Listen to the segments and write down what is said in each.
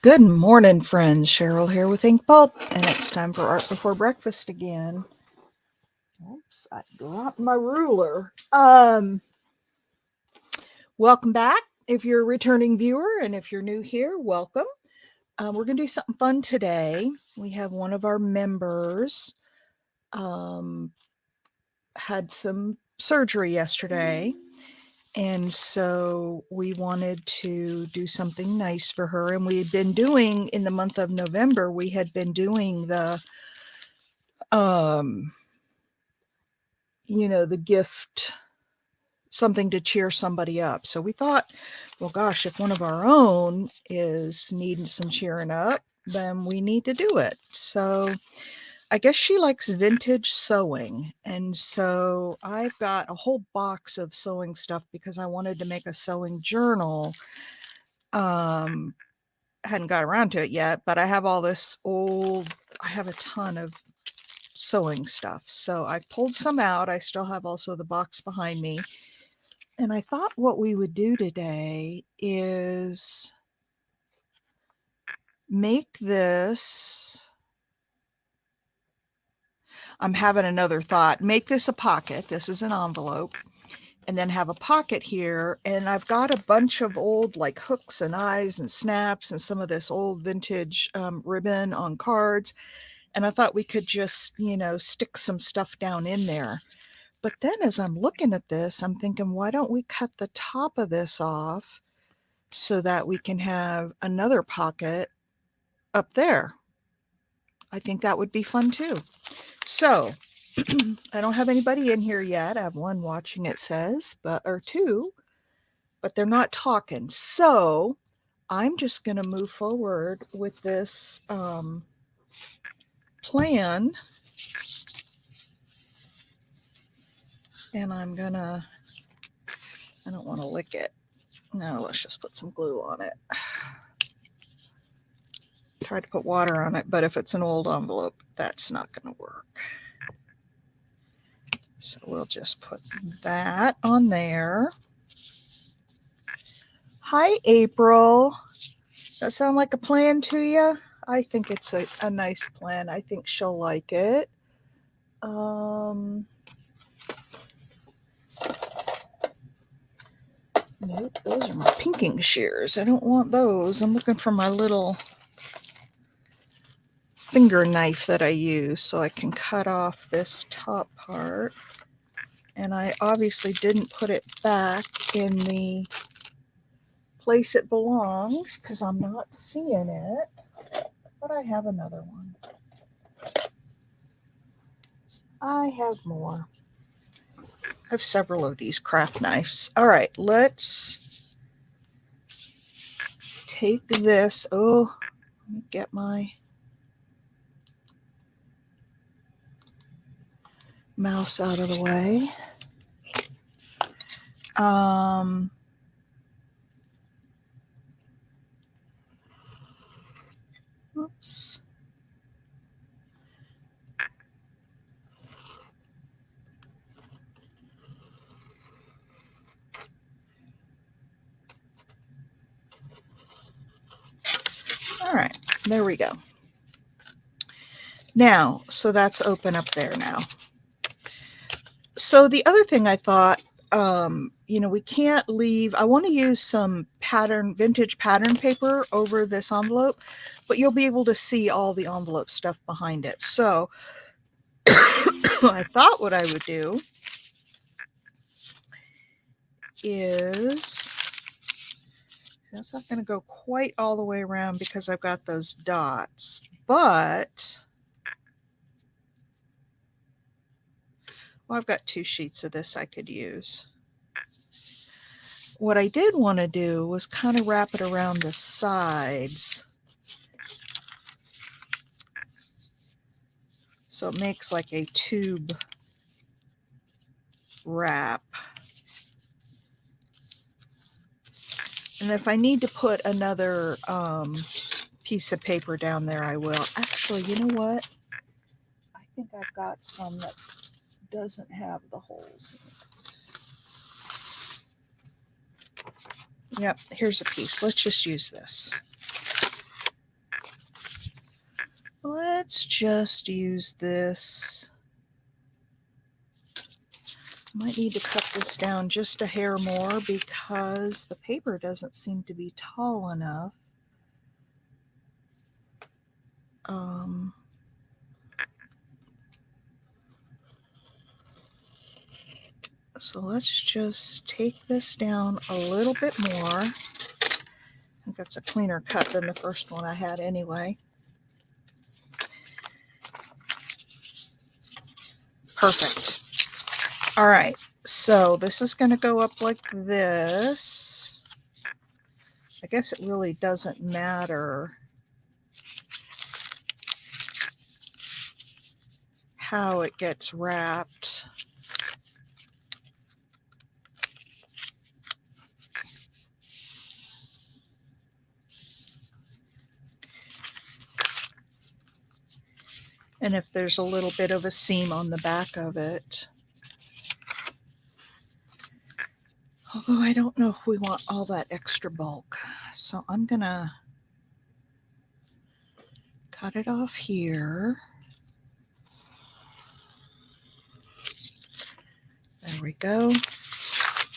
Good morning, friends. Cheryl here with Inkpulp, and it's time for Art Before Breakfast again. Oops, I dropped my ruler. Welcome back. If you're a returning viewer, and if you're new here, welcome. We're going to do something fun today. We have one of our members um, had some surgery yesterday, and so we wanted to do something nice for her. And we had been doing in the month of November, we had been doing um, the gift, something to cheer somebody up. So we thought, well, gosh, if one of our own is needing some cheering up, then we need to do it. So I guess she likes vintage sewing. And so I've got a whole box of sewing stuff because I wanted to make a sewing journal. Um, hadn't got around to it yet, but I have all this I have a ton of sewing stuff. So I pulled some out. I still have also the box behind me. And I thought what we would do today is make this. I'm having another thought. Make this a pocket. This is an envelope. And then have a pocket here. And I've got a bunch of old like hooks and eyes and snaps and some of this old vintage ribbon on cards. And I thought we could just, stick some stuff down in there. But then as I'm looking at this, I'm thinking, why don't we cut the top of this off so that we can have another pocket up there? I think that would be fun too. So I don't have anybody in here yet. I have one watching, it says, or two, but they're not talking. So I'm just going to move forward with this plan. And I don't want to lick it. No, let's just put some glue on it. Tried to put water on it, but if it's an old envelope, that's not going to work. So we'll just put that on there. Hi, April. That sound like a plan to you? I think it's a nice plan. I think she'll like it. Nope, those are my pinking shears. I don't want those. I'm looking for my little finger knife that I use so I can cut off this top part. And I obviously didn't put it back in the place it belongs because I'm not seeing it, but I have another one. I have more. I have several of these craft knives. All right, let's take this. Oh, let me get my mouse out of the way. Oops. All right, there we go. Now, so that's open up there now. So the other thing I thought, we can't leave, I want to use some vintage pattern paper over this envelope, but you'll be able to see all the envelope stuff behind it. So I thought what I would do is, that's not going to go quite all the way around because I've got those dots, but I've got 2 sheets of this I could use. What I did want to do was kind of wrap it around the sides so it makes like a tube wrap. And if I need to put another piece of paper down there, I will. Actually, you know what? I think I've got some that doesn't have the holes in it. Yep, here's a piece. Let's just use this. let's just use this. Might need to cut this down just a hair more because the paper doesn't seem to be tall enough. So let's just take this down a little bit more. I think that's a cleaner cut than the first one I had anyway. Perfect. All right, so this is going to go up like this. I guess it really doesn't matter how it gets wrapped. And if there's a little bit of a seam on the back of it. Although I don't know if we want all that extra bulk. So I'm going to cut it off here. There we go.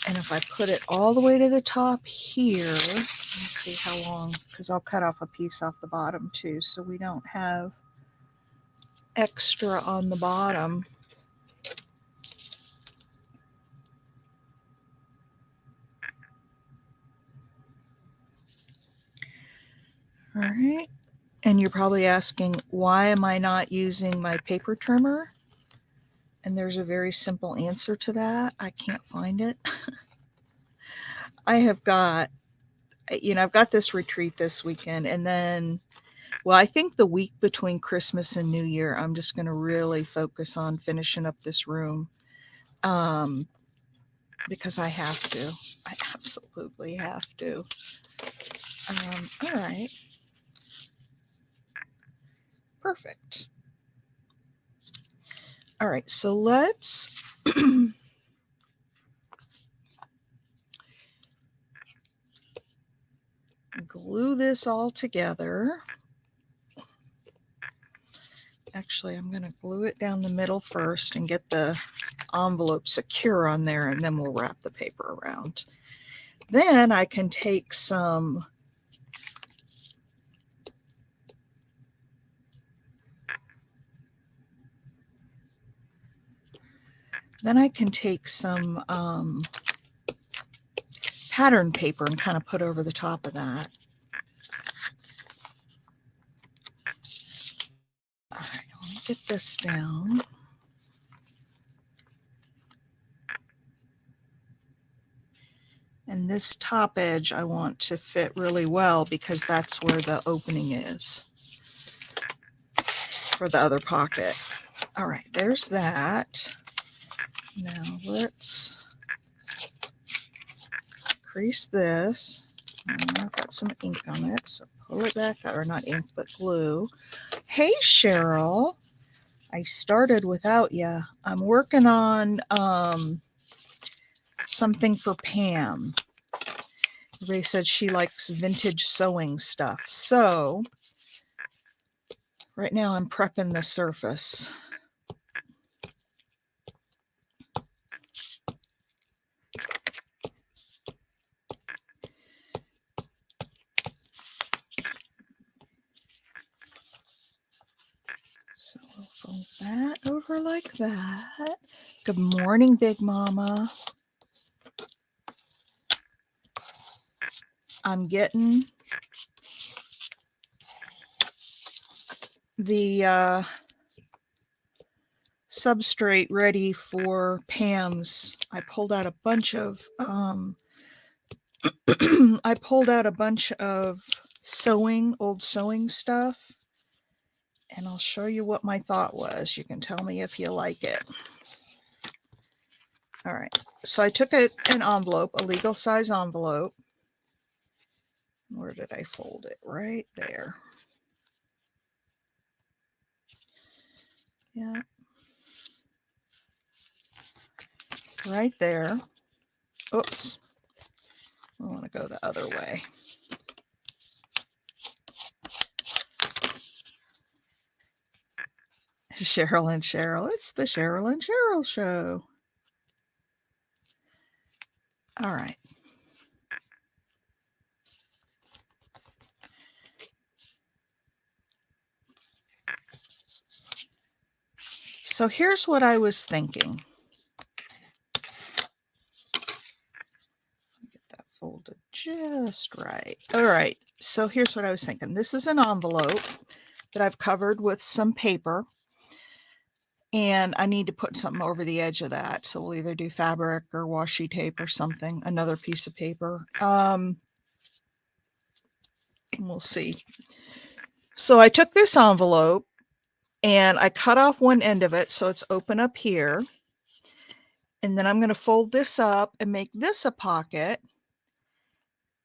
And if I put it all the way to the top here, let's see how long, because I'll cut off a piece off the bottom too, so we don't have extra on the bottom. All right. And you're probably asking, why am I not using my paper trimmer? And there's a very simple answer to that. I can't find it. I have got, I've got this retreat this weekend, and then, well, I think the week between Christmas and New Year, I'm just going to really focus on finishing up this room. Because I have to. I absolutely have to. All right. Perfect. All right, so let's glue this all together. Actually, I'm going to glue it down the middle first and get the envelope secure on there, and then we'll wrap the paper around. Then I can take some pattern paper and kind of put over the top of that. All right, let me get this down. And this top edge I want to fit really well because that's where the opening is for the other pocket. All right, there's that. Now let's crease this. I've got some ink on it, so pull it back, or not ink, but glue. Hey, Cheryl. I started without you. I'm working on something for Pam. Everybody said she likes vintage sewing stuff. So right now I'm prepping the surface. So we'll fold that over like that. Good morning, Big Mama. I'm getting the substrate ready for Pam's. I pulled out a bunch of old sewing stuff, and I'll show you what my thought was. You can tell me if you like it. All right, so I took an envelope, a legal size envelope. Where did I fold it? Right there. Yeah. Right there. Oops. I want to go the other way. Cheryl and Cheryl. It's the Cheryl and Cheryl show. All right. So here's what I was thinking. Get that folded just right. All right. So here's what I was thinking. This is an envelope that I've covered with some paper. And I need to put something over the edge of that. So we'll either do fabric or washi tape or something, another piece of paper. We'll see. So I took this envelope and I cut off one end of it so it's open up here. And then I'm going to fold this up and make this a pocket.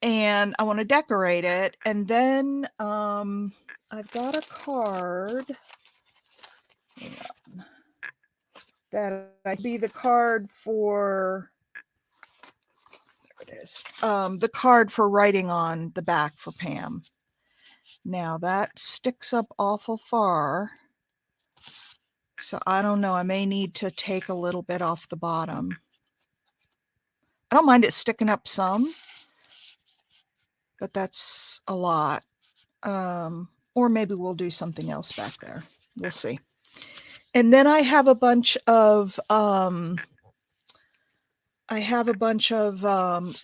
And I want to decorate it. And then I've got a card. That I be the card for, there it is, the card for writing on the back for Pam. Now that sticks up awful far, so I don't know, I may need to take a little bit off the bottom. I don't mind it sticking up some, but that's a lot. Or maybe we'll do something else back there. We'll see. And then I have a bunch of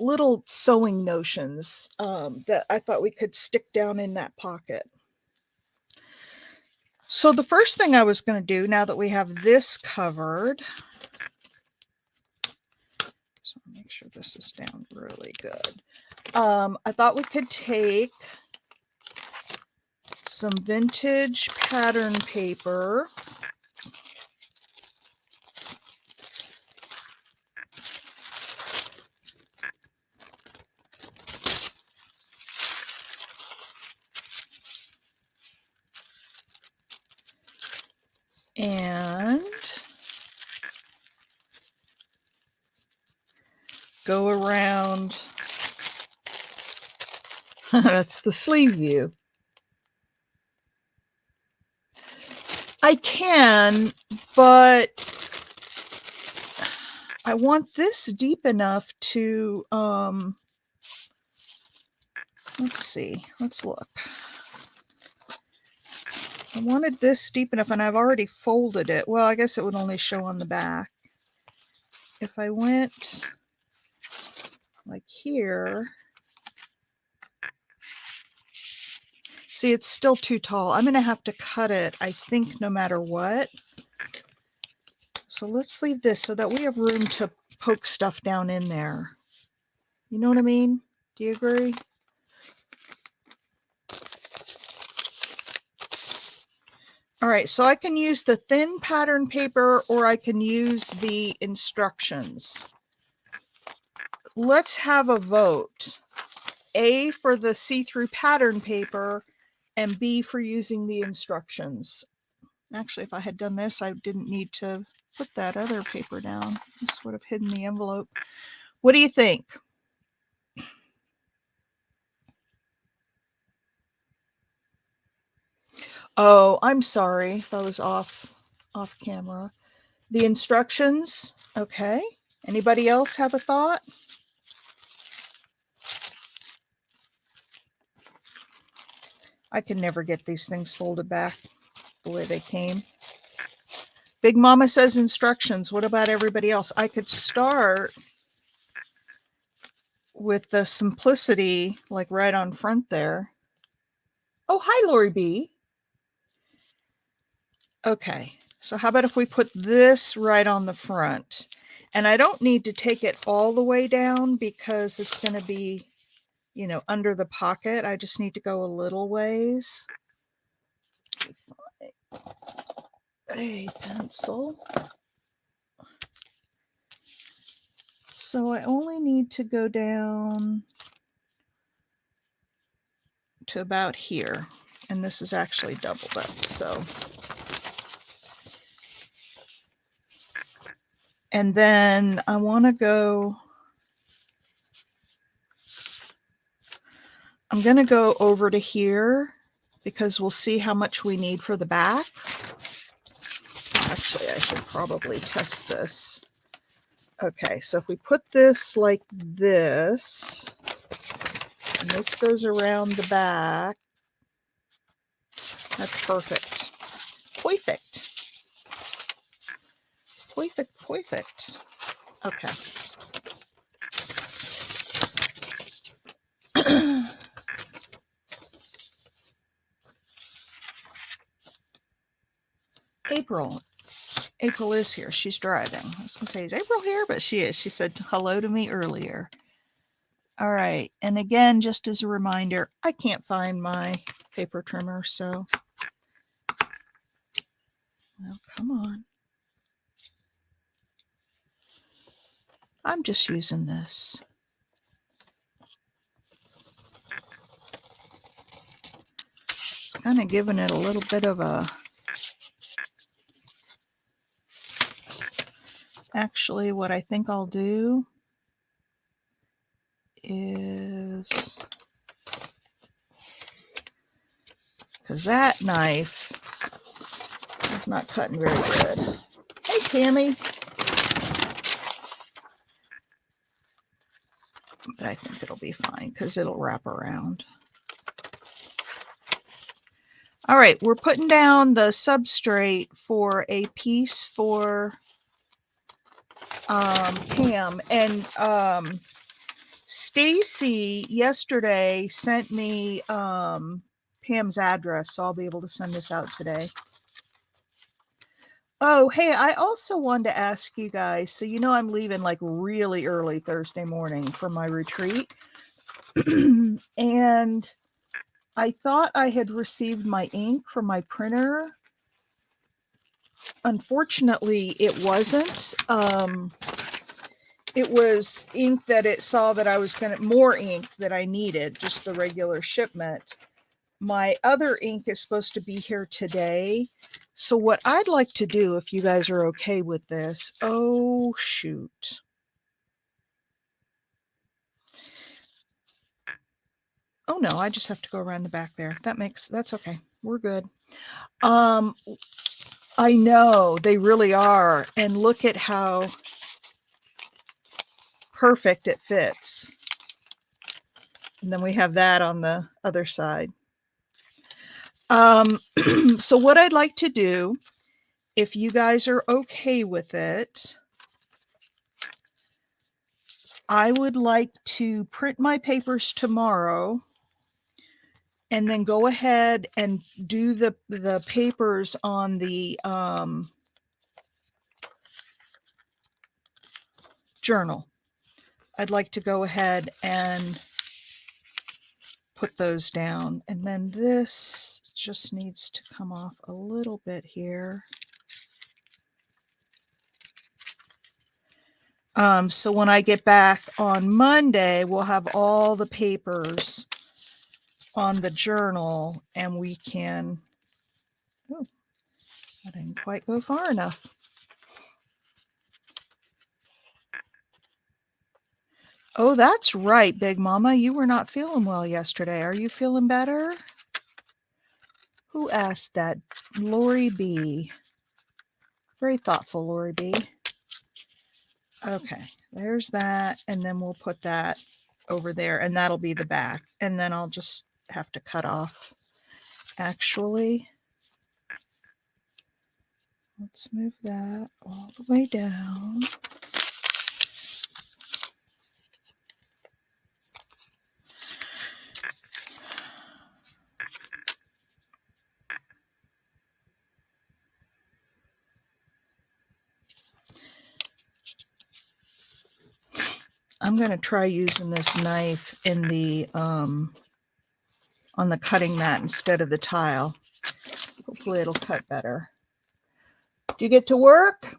little sewing notions that I thought we could stick down in that pocket. So the first thing I was going to do, now that we have this covered, so make sure this is down really good. I thought we could take some vintage pattern paper. And go around. That's the sleeve view. I can, but I want this deep enough to, let's see, let's look. I wanted this deep enough, and I've already folded it. Well, I guess it would only show on the back. If I went like here, see, it's still too tall. I'm going to have to cut it, I think, no matter what. So let's leave this so that we have room to poke stuff down in there. You know what I mean? Do you agree? All right, so I can use the thin pattern paper or I can use the instructions. Let's have a vote. A for the see-through pattern paper and B for using the instructions. Actually, if I had done this, I didn't need to put that other paper down. This would have hidden the envelope. What do you think? Oh, I'm sorry if I was off camera. The instructions, okay. Anybody else have a thought? I can never get these things folded back the way they came. Big Mama says instructions. What about everybody else? I could start with the simplicity, like right on front there. Oh, hi, Lori B. Okay, so how about if we put this right on the front? And I don't need to take it all the way down because it's going to be, you know, under the pocket. I just need to go a little ways. A pencil. So I only need to go down to about here. And this is actually doubled up, so. And then I want to go, I'm going to go over to here because we'll see how much we need for the back. Actually, I should probably test this. Okay, so if we put this like this, and this goes around the back, that's perfect. Perfect. Perfect, perfect. Okay. April. April is here. She's driving. I was going to say, is April here? But she is. She said hello to me earlier. All right. And again, just as a reminder, I can't find my paper trimmer. So, well, come on. I'm just using this. It's kind of giving it a little bit of a... Actually, what I think I'll do is... Because that knife is not cutting very good. Hey, Tammy. But I think it'll be fine because it'll wrap around. All right, we're putting down the substrate for a piece for Pam. And Stacy yesterday sent me Pam's address, so I'll be able to send this out today. Oh, hey, I also wanted to ask you guys, so you know I'm leaving like really early Thursday morning for my retreat. And I thought I had received my ink from my printer. Unfortunately, it wasn't. It was ink that it saw that I was going to, more ink that I needed, just the regular shipment. My other ink is supposed to be here today. So what I'd like to do, if you guys are okay with this, oh, shoot. Oh, no, I just have to go around the back there. That's okay. We're good. I know they really are. And look at how perfect it fits. And then we have that on the other side. So what I'd like to do, if you guys are okay with it, I would like to print my papers tomorrow and then go ahead and do the papers on the journal. I'd like to go ahead and put those down. And then this just needs to come off a little bit here. So when I get back on Monday, we'll have all the papers on the journal and we can, oh, I didn't quite go far enough. Oh, that's right, Big Mama. You were not feeling well yesterday. Are you feeling better? Who asked that? Lori B. Very thoughtful, Lori B. Okay, there's that. And then we'll put that over there and that'll be the back. And then I'll just have to cut off. Actually, let's move that all the way down. I'm going to try using this knife in the on the cutting mat instead of the tile. Hopefully it'll cut better. Do you get to work?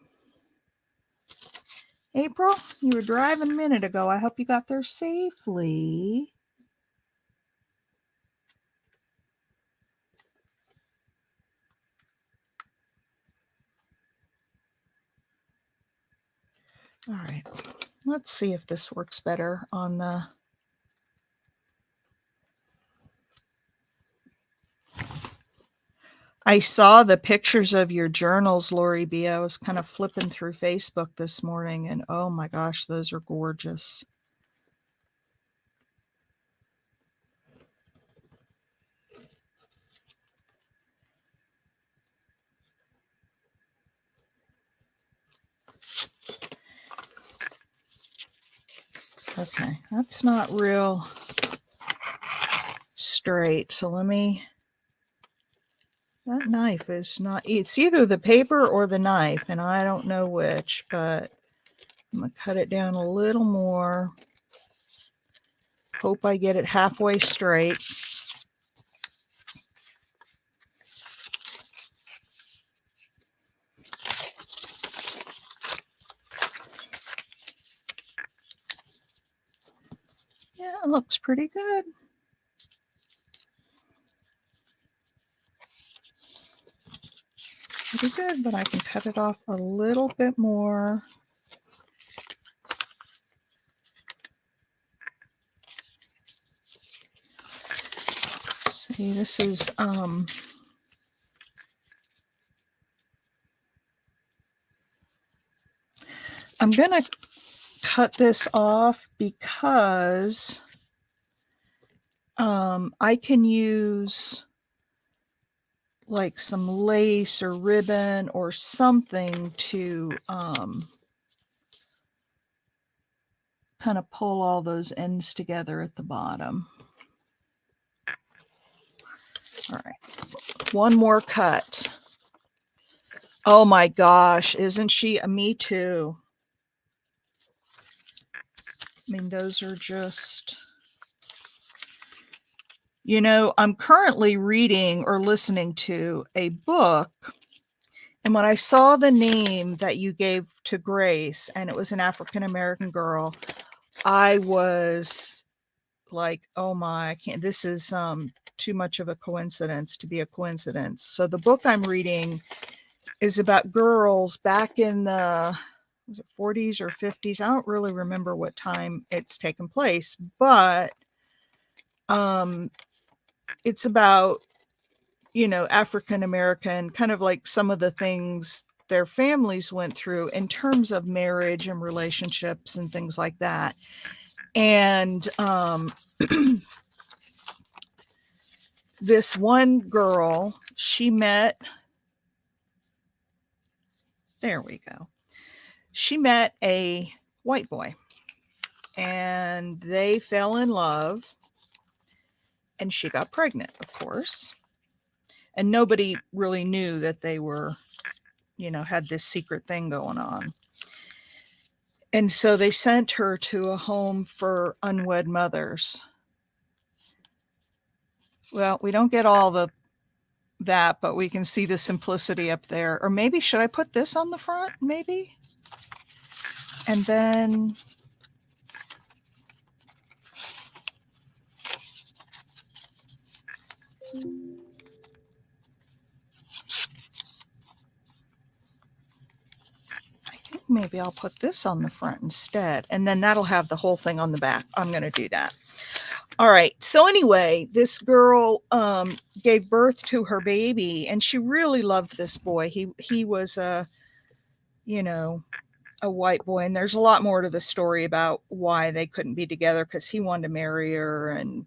April, you were driving a minute ago. I hope you got there safely. All right, let's see if this works better on the... I saw the pictures of your journals, Lori B. I was kind of flipping through Facebook this morning, and oh my gosh, those are gorgeous. Okay, that's not real straight, so let me, that knife is not, it's either the paper or the knife, and I don't know which, but I'm going to cut it down a little more. Hope I get it halfway straight. Yeah, it looks pretty good. Pretty good, but I can cut it off a little bit more. See, this is I'm gonna cut this off because I can use like some lace or ribbon or something to kind of pull all those ends together at the bottom. All right, one more cut. Oh my gosh, isn't she a me too? I mean, those are just, you know, I'm currently reading or listening to a book. And when I saw the name that you gave to Grace, and it was an African American girl, I was like, oh my, I can't, this is too much of a coincidence to be a coincidence. So the book I'm reading is about girls back in the, was it 40s or 50s? I don't really remember what time it's taken place, but it's about, you know, African American, kind of like some of the things their families went through in terms of marriage and relationships and things like that. And this one girl, she met, there we go. She met a white boy and they fell in love and she got pregnant, of course. And nobody really knew that they were, you know, had this secret thing going on. And so they sent her to a home for unwed mothers. Well, we don't get all the that, but we can see the simplicity up there. Or maybe should I put this on the front? Maybe. And then I think maybe I'll put this on the front instead. And then that'll have the whole thing on the back. I'm going to do that. All right. So anyway, this girl gave birth to her baby, and she really loved this boy. He was a, you know, a white boy, and there's a lot more to the story about why they couldn't be together because he wanted to marry her. And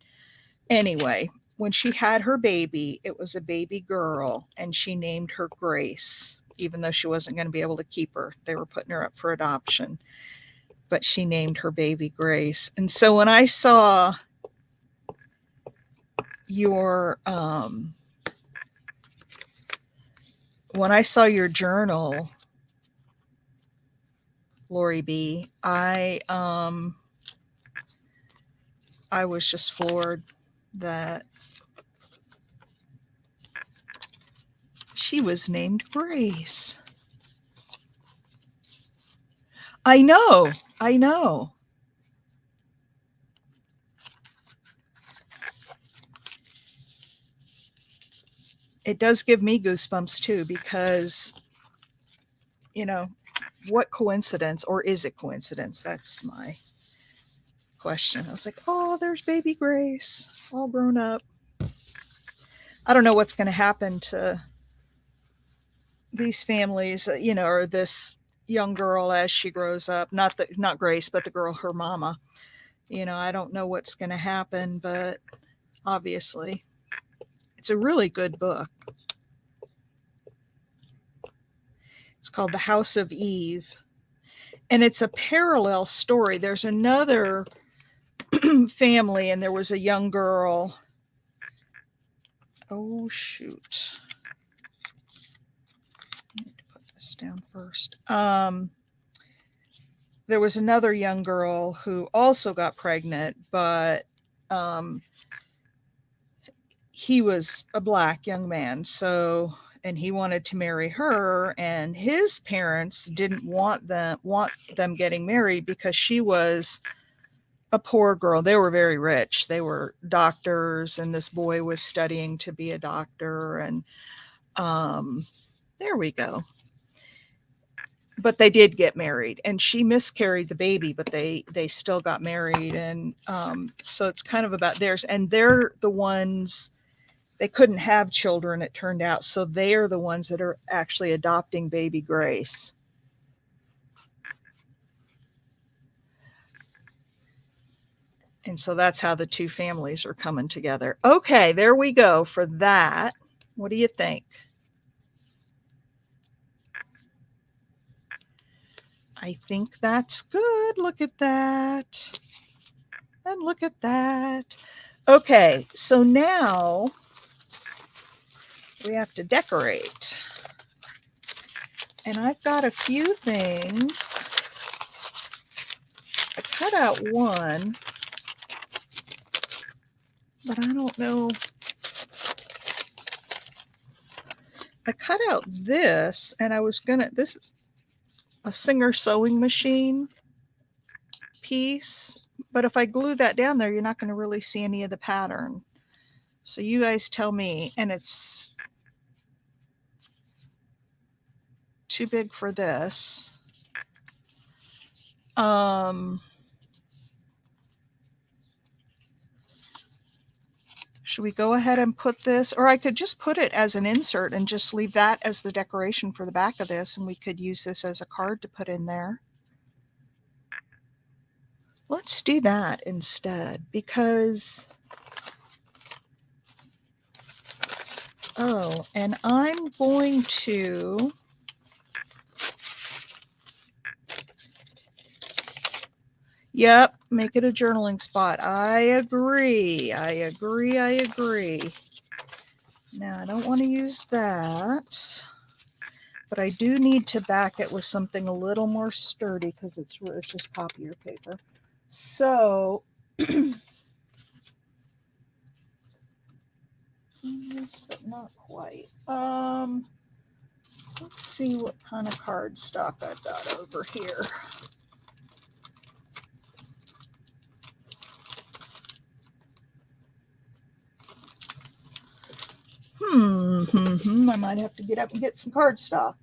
anyway, when she had her baby, it was a baby girl, and she named her Grace, even though she wasn't going to be able to keep her. They were putting her up for adoption, but she named her baby Grace. And so when I saw your journal, Lori B, I was just floored that she was named Grace. I know. It does give me goosebumps too, because, you know, what coincidence, or is it coincidence? That's my question. I was like, oh, there's baby Grace, all grown up. I don't know what's going to happen to these families, you know, or this young girl as she grows up, not Grace, but the girl, her mama. You know, I don't know what's going to happen, but obviously it's a really good book. It's called The House of Eve, and it's a parallel story. There's another family, and there was a young girl. Oh, shoot. I need to put this down first. There was another young girl who also got pregnant, but he was a black young man. So, and he wanted to marry her, and his parents didn't want them getting married because she was a poor girl. They were very rich. They were doctors, and this boy was studying to be a doctor. And there we go. But they did get married, and she miscarried the baby, but they still got married. And so it's kind of about theirs, and they're the ones, they couldn't have children, it turned out, so they are the ones that are actually adopting baby Grace. And so that's how the two families are coming together. Okay, there we go for that. What do you think? I think that's good. Look at that. And look at that. Okay, so now we have to decorate. And I've got a few things. I cut out one, but I don't know. I cut out this, and I was gonna, this is a Singer sewing machine piece, but if I glue that down there, you're not going to really see any of the pattern. So you guys tell me. And it's too big for this. Should we go ahead and put this, or I could just put it as an insert and just leave that as the decoration for the back of this, and we could use this as a card to put in there. Let's do that instead, because, oh, and I'm going to, yep, make it a journaling spot. I agree. Now, I don't want to use that, but I do need to back it with something a little more sturdy because it's just copier paper. So, yes, but not quite. Let's see what kind of cardstock I've got over here. I might have to get up and get some cardstock.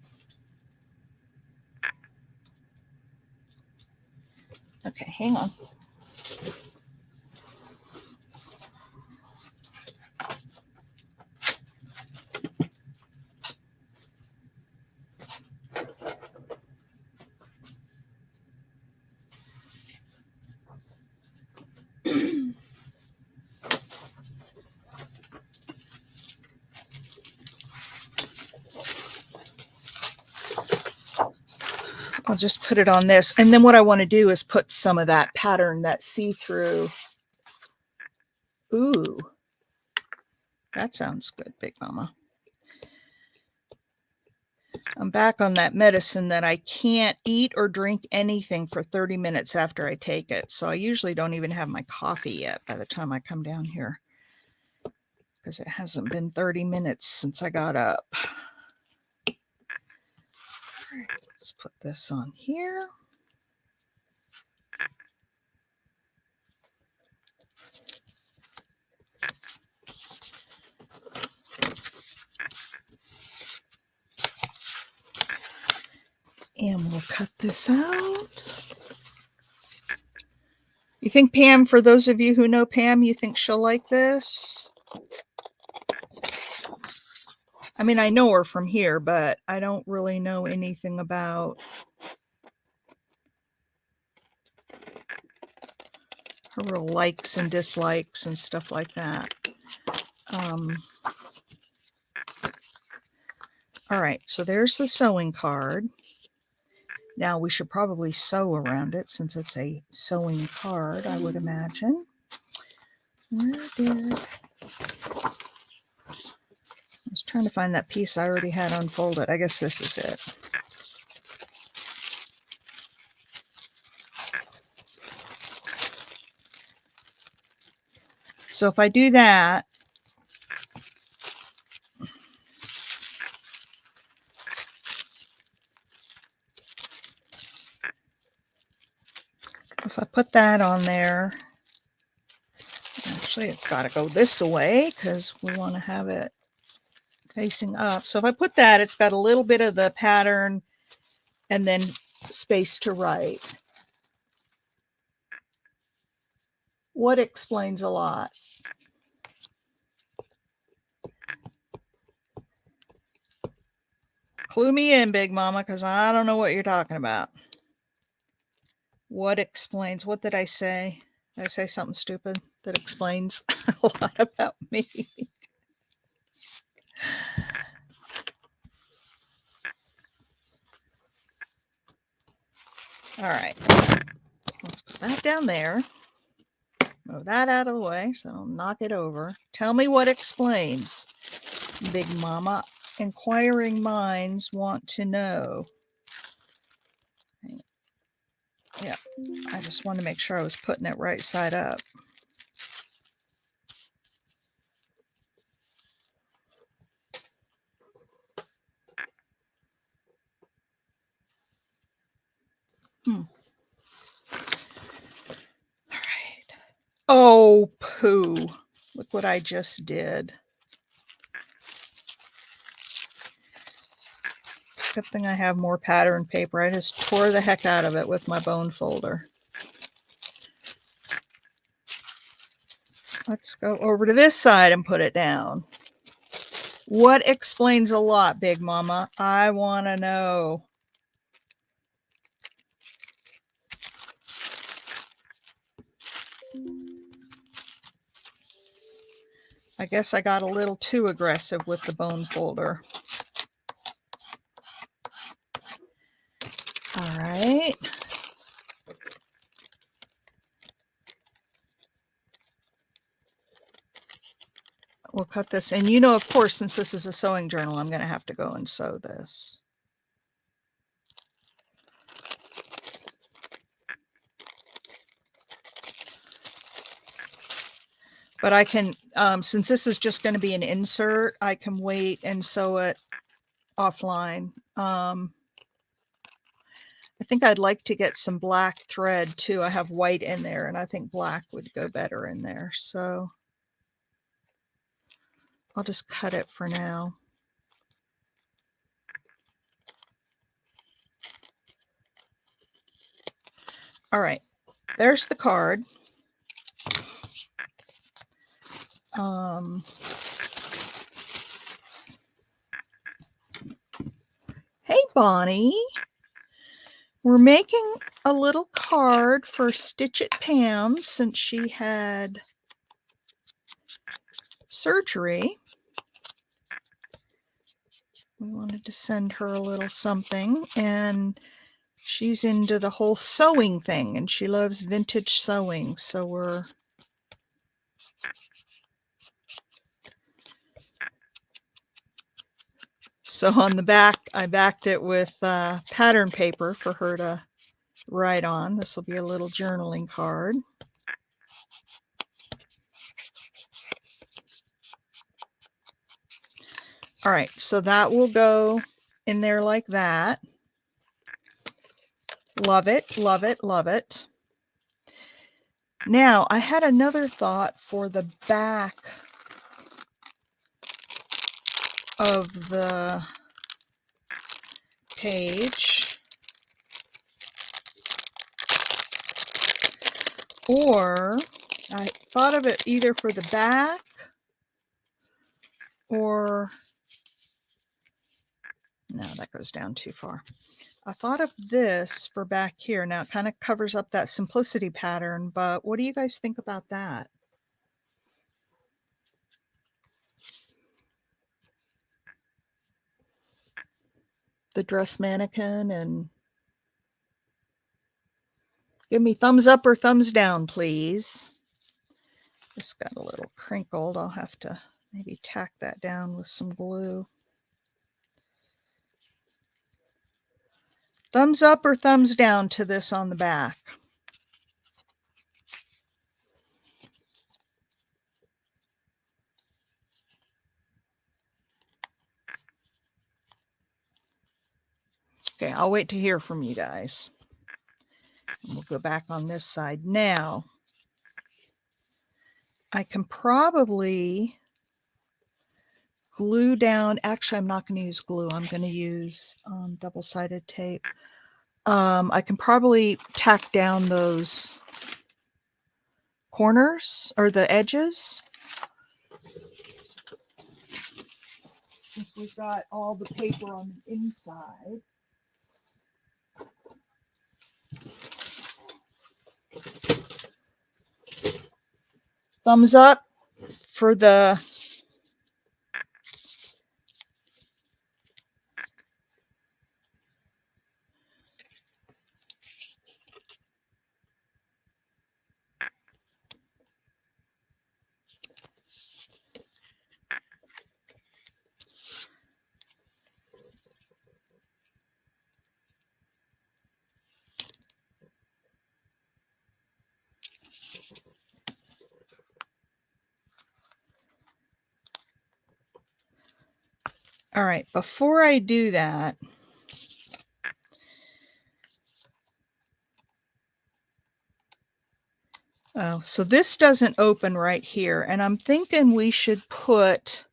Okay, hang on. I'll just put it on this. And then what I want to do is put some of that pattern, that see-through. Ooh, that sounds good, Big Mama. I'm back on that medicine that I can't eat or drink anything for 30 minutes after I take it. So I usually don't even have my coffee yet by the time I come down here, because it hasn't been 30 minutes since I got up. All right, let's put this on here. And we'll cut this out. You think Pam, for those of you who know Pam, you think she'll like this? I mean, I know her from here, but I don't really know anything about her real likes and dislikes and stuff like that. All right, so there's the sewing card. Now we should probably sew around it since it's a sewing card, I would imagine. Where did... I was trying to find that piece I already had unfolded. I guess this is it. So if I do that, if I put that on there, actually it's got to go this way because we want to have it facing up. So if I put that, it's got a little bit of the pattern and then space to write. What explains a lot? Clue me in, Big Mama, because I don't know what you're talking about. What explains? What did I say? Did I say something stupid that explains a lot about me? All right. Let's put that down there. Move that out of the way so I'll knock it over. Tell me what explains, Big Mama. Inquiring minds want to know. Yeah, I just wanted to make sure I was putting it right side up. All right. Oh, poo. Look what I just did. Good thing I have more pattern paper. I just tore the heck out of it with my bone folder. Let's go over to this side and put it down. What explains a lot, Big Mama? I want to know. I guess I got a little too aggressive with the bone folder. All right. We'll cut this. And you know, of course, since this is a sewing journal, I'm going to have to go and sew this. But I can, since this is just going to be an insert, I can wait and sew it offline. I think I'd like to get some black thread too. I have white in there and I think black would go better in there. So I'll just cut it for now. All right, there's the card. Hey, Bonnie. We're making a little card for Stitch It Pam since she had surgery. We wanted to send her a little something, and she's into the whole sewing thing, and she loves vintage sewing, so we're so on the back, I backed it with pattern paper for her to write on. This will be a little journaling card. All right, so that will go in there like that. Love it, love it, love it. Now, I had another thought for the back of the page. Or I thought of it either for the back or No, that goes down too far. I thought of this for back here. Now it kind of covers up that simplicity pattern, but what do you guys think about that? The dress mannequin, and give me thumbs up or thumbs down, please. This got a little crinkled. I'll have to maybe tack that down with some glue. Thumbs up or thumbs down to this on the back. Okay, I'll wait to hear from you guys. And we'll go back on this side. Now, I can probably glue down. Actually, I'm not going to use glue. I'm going to use double-sided tape. I can probably tack down those corners or the edges, since we've got all the paper on the inside. Thumbs up for the all right, before I do that, oh, so this doesn't open right here, and I'm thinking we should put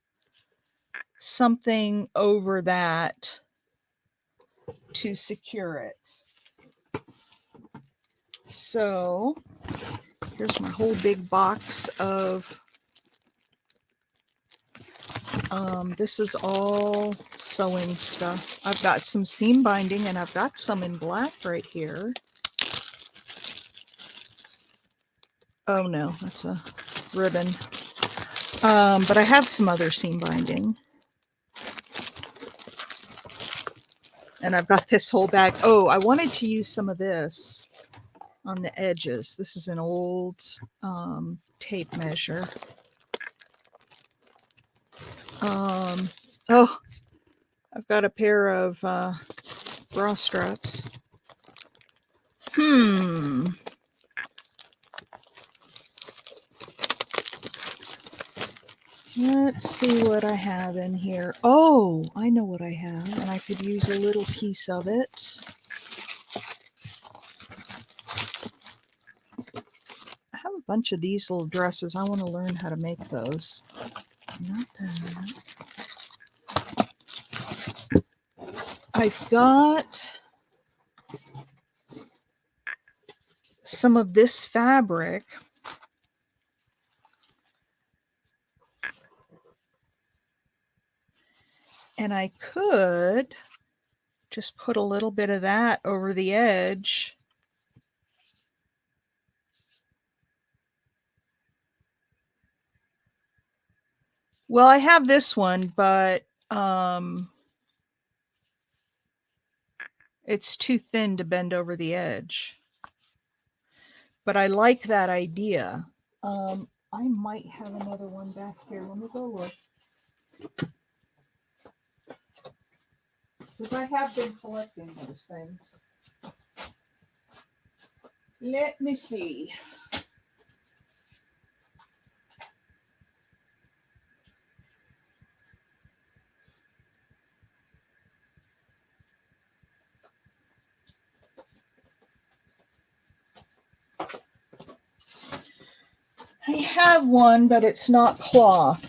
something over that to secure it. So here's my whole big box of, this is all sewing stuff. I've got some seam binding, and I've got some in black right here. Oh no, that's a ribbon. But I have some other seam binding. And I've got this whole bag. Oh, I wanted to use some of this on the edges. This is an old tape measure. Oh, I've got a pair of bra straps. Let's see what I have in here. Oh, I know what I have, and I could use a little piece of it. I have a bunch of these little dresses. I want to learn how to make those. Not that. I've got some of this fabric. And I could just put a little bit of that over the edge. Well, I have this one, but it's too thin to bend over the edge. But I like that idea. I might have another one back here. Let me go look. Because I have been collecting those things. Let me see. I have one, but it's not cloth.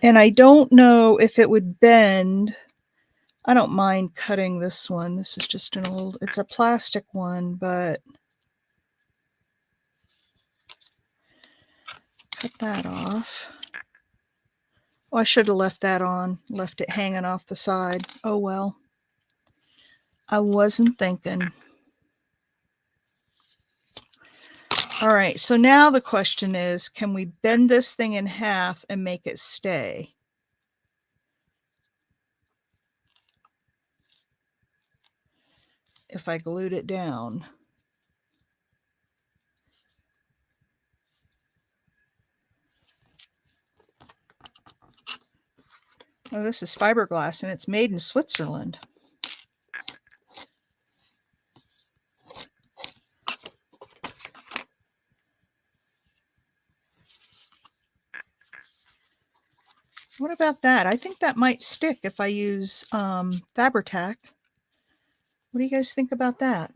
And I don't know if it would bend. I don't mind cutting this one. This is just an old, it's a plastic one, but cut that off. Oh, I should have left that on, left it hanging off the side. Oh well. I wasn't thinking. All right, so now the question is, can we bend this thing in half and make it stay? If I glued it down. Oh, this is fiberglass and it's made in Switzerland. What about that? I think that might stick if I use Fabri-Tac. What do you guys think about that?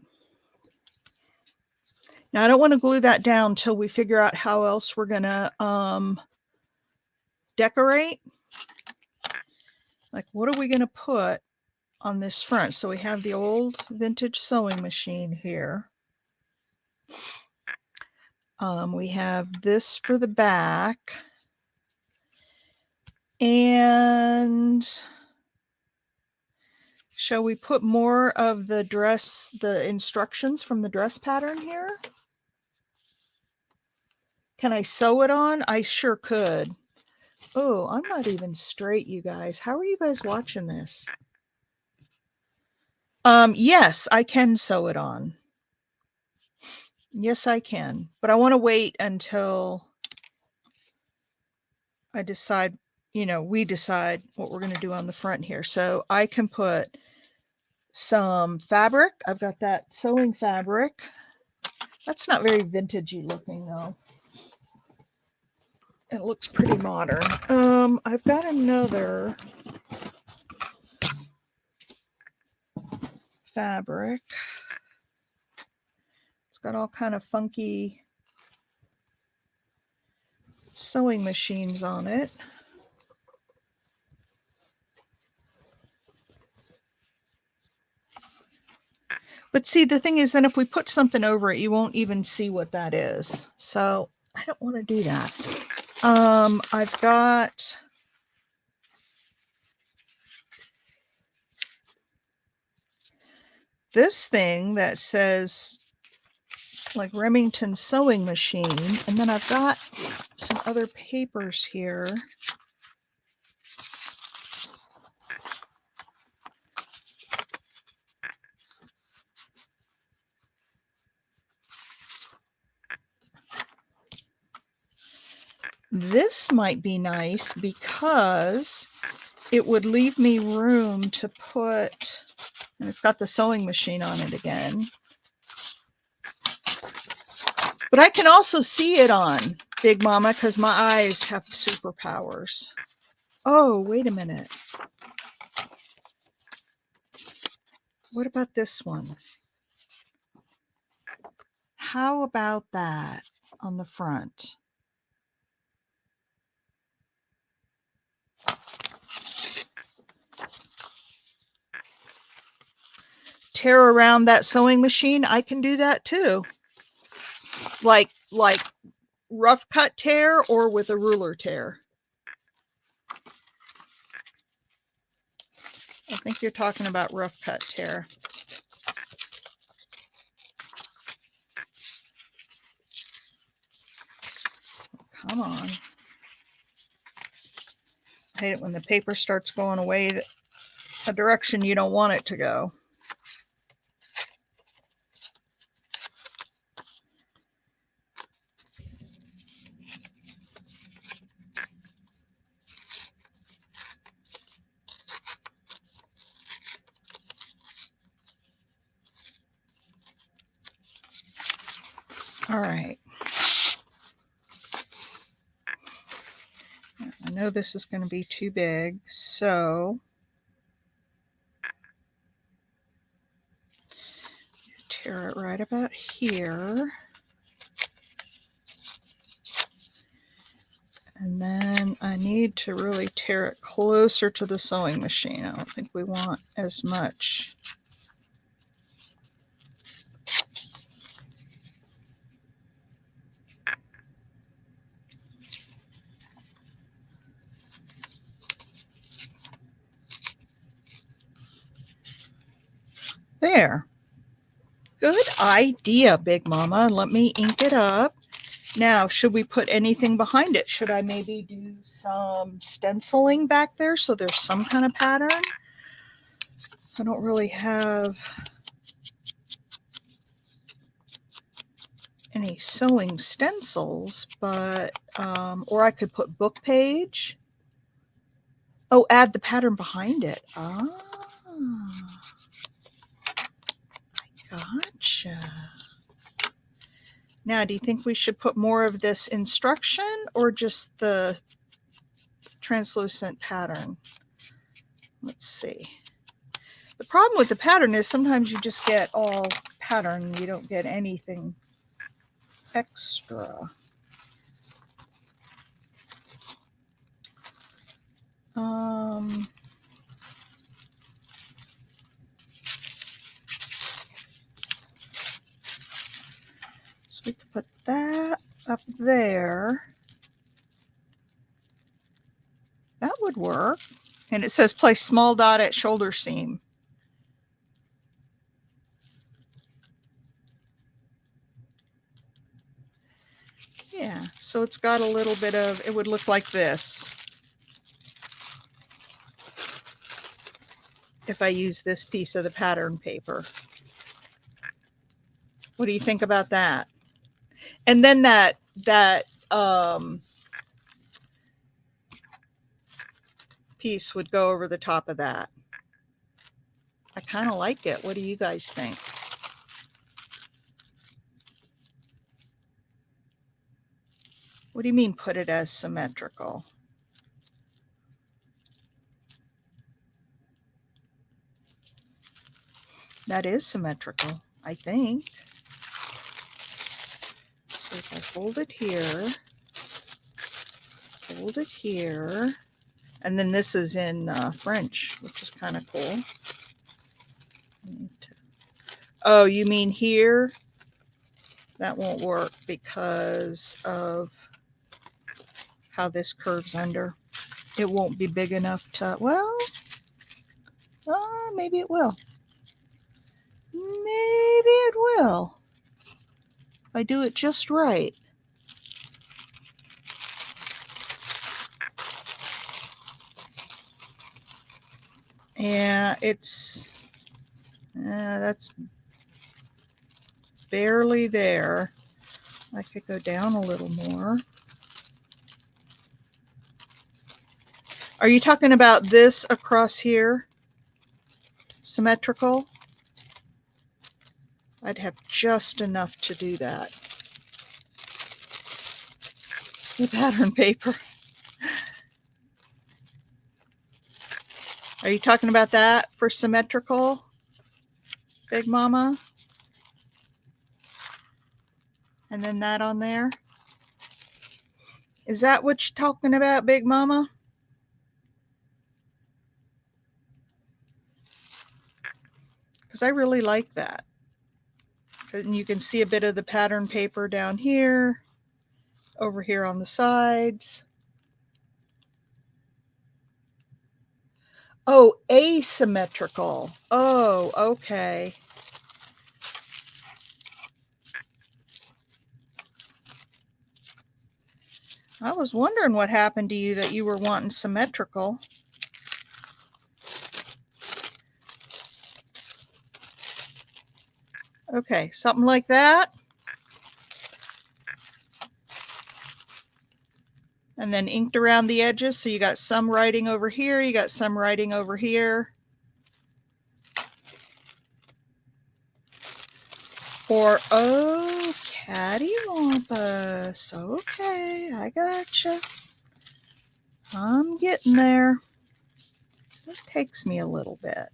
Now, I don't want to glue that down till we figure out how else we're going to decorate. Like, what are we going to put on this front? So we have the old vintage sewing machine here. We have this for the back. And shall we put more of the dress, the instructions from the dress pattern here? Can I sew it on? I sure could. Oh, I'm not even straight, you guys. How are you guys watching this? Yes, I can sew it on. Yes, I can. But I want to wait until I decide, we decide what we're going to do on the front here. So I can put some fabric. I've got that sewing fabric. That's not very vintagey looking though. It looks pretty modern. I've got another fabric. It's got all kind of funky sewing machines on it. But see, the thing is, then if we put something over it, you won't even see what that is. So I don't want to do that. I've got this thing that says like Remington sewing machine, and then I've got some other papers here. This might be nice because it would leave me room to put, and it's got the sewing machine on it again. But I can also see it on, Big Mama, because my eyes have superpowers. Oh, wait a minute. What about this one? How about that on the front? Tear around that sewing machine, I can do that too. Like rough cut tear or with a ruler tear. I think you're talking about rough cut tear. Come on. I hate it when the paper starts going away a direction you don't want it to go. All right. I know this is going to be too big, so tear it right about here. And then I need to really tear it closer to the sewing machine. I don't think we want as much. there. Good idea, Big Mama. Let me ink it up. Now, should we put anything behind it? Should I maybe do some stenciling back there so there's some kind of pattern? I don't really have any sewing stencils, but, or I could put book page. Oh, add the pattern behind it. Ah, I gotcha. Now, do you think we should put more of this instruction or just the translucent pattern? Let's see. The problem with the pattern is sometimes you just get all pattern. You don't get anything extra. So we could put that up there. That would work. And it says place small dot at shoulder seam. Yeah, so it's got a little bit of, it would look like this if I use this piece of the pattern paper. What do you think about that? And then that piece would go over the top of that. I kind of like it. What do you guys think? What do you mean put it as symmetrical? That is symmetrical, I think. So if I fold it here, and then this is in French, which is kind of cool. Oh, you mean here? That won't work because of how this curves under. It won't be big enough to, well, maybe it will. Maybe it will. If I do it just right. Yeah, that's barely there. I could go down a little more. Are you talking about this across here? Symmetrical? I'd have just enough to do that. The pattern paper. Are you talking about that for symmetrical, Big Mama? And then that on there? Is that what you're talking about, Big Mama? Because I really like that. And you can see a bit of the pattern paper down here, over here on the sides. Oh, asymmetrical. Oh, okay. I was wondering what happened to you that you were wanting symmetrical. Okay, something like that. And then inked around the edges. So you got some writing over here, you got some writing over here. Or, oh, cattywampus. Okay, I gotcha. I'm getting there. It takes me a little bit.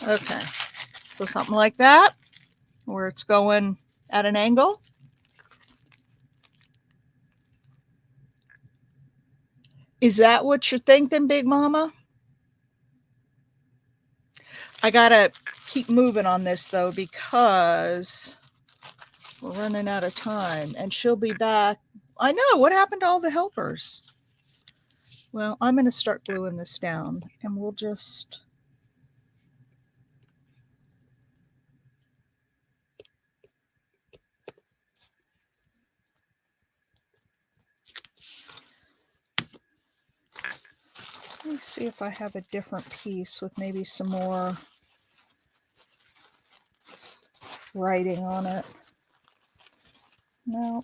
Okay, so something like that, where it's going at an angle. Is that what you're thinking, Big Mama? I gotta keep moving on this though, because we're running out of time and she'll be back. I know, what happened to all the helpers? Well, I'm going to start gluing this down and we'll just... Let me see if I have a different piece with maybe some more writing on it. No,